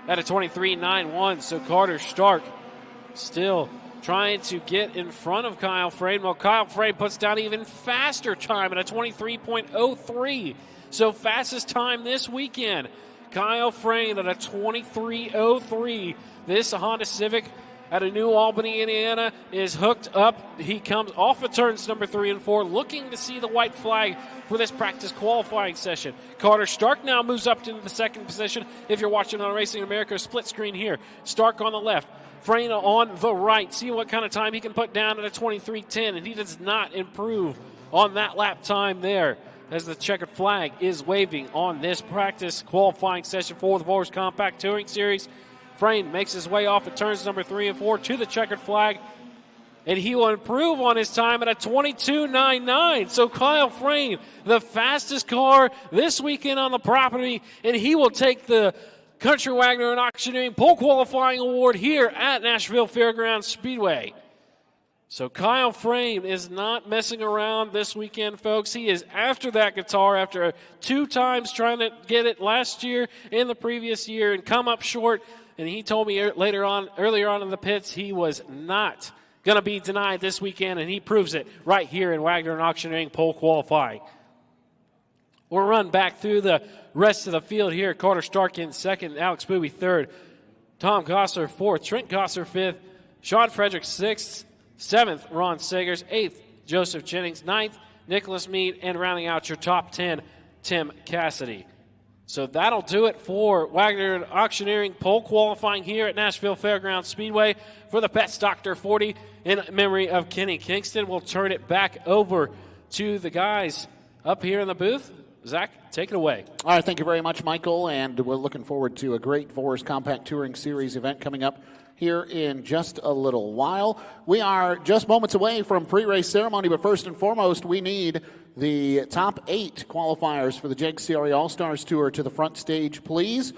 at a 23.91. So Carter Stark still trying to get in front of Kyle Frame. Well, Kyle Frame puts down even faster time at a 23.03. So fastest time this weekend. Kyle Frame at a 23.03. This Honda Civic out of New Albany, Indiana, is hooked up. He comes off of turns number 3 and 4, looking to see the white flag for this practice qualifying session. Carter Stark now moves up into the second position. If you're watching on Racing America, split screen here. Stark on the left, Freyna on the right. See what kind of time he can put down at a 23.10, and he does not improve on that lap time there as the checkered flag is waving on this practice qualifying session for the Vores Compact Touring Series. Frame makes his way off at turns number 3 and 4 to the checkered flag, and he will improve on his time at a 22.99. So Kyle Frame, the fastest car this weekend on the property, and he will take the Country Wagner and Auctioneering Pole Qualifying Award here at Nashville Fairgrounds Speedway. So Kyle Frame is not messing around this weekend, folks. He is after that guitar after 2 times trying to get it last year and the previous year and come up short. And he told me earlier on in the pits, he was not going to be denied this weekend, and he proves it right here in Wagner and Auctioneering Pole Qualifying. We'll run back through the rest of the field here. Carter Stark in second, Alex Booby third, Tom Gosler fourth, Trent Gosler fifth, Sean Frederick sixth, seventh, Ron Sagers, eighth, Joseph Jennings, ninth, Nicholas Mead, and rounding out your top 10, Tim Cassidy. So that'll do it for Wagner and Auctioneering Pole Qualifying here at Nashville Fairgrounds Speedway for the Pets Doctor 40 in memory of Kenny Kingston. We'll turn it back over to the guys up here in the booth. Zach, take it away. All right, thank you very much, Michael, and we're looking forward to a great Vores Compact Touring Series event coming up here in just a little while. We are just moments away from pre-race ceremony, but first and foremost, we need the top 8 qualifiers for the JEGS CRA All-Stars Tour to the front stage, please.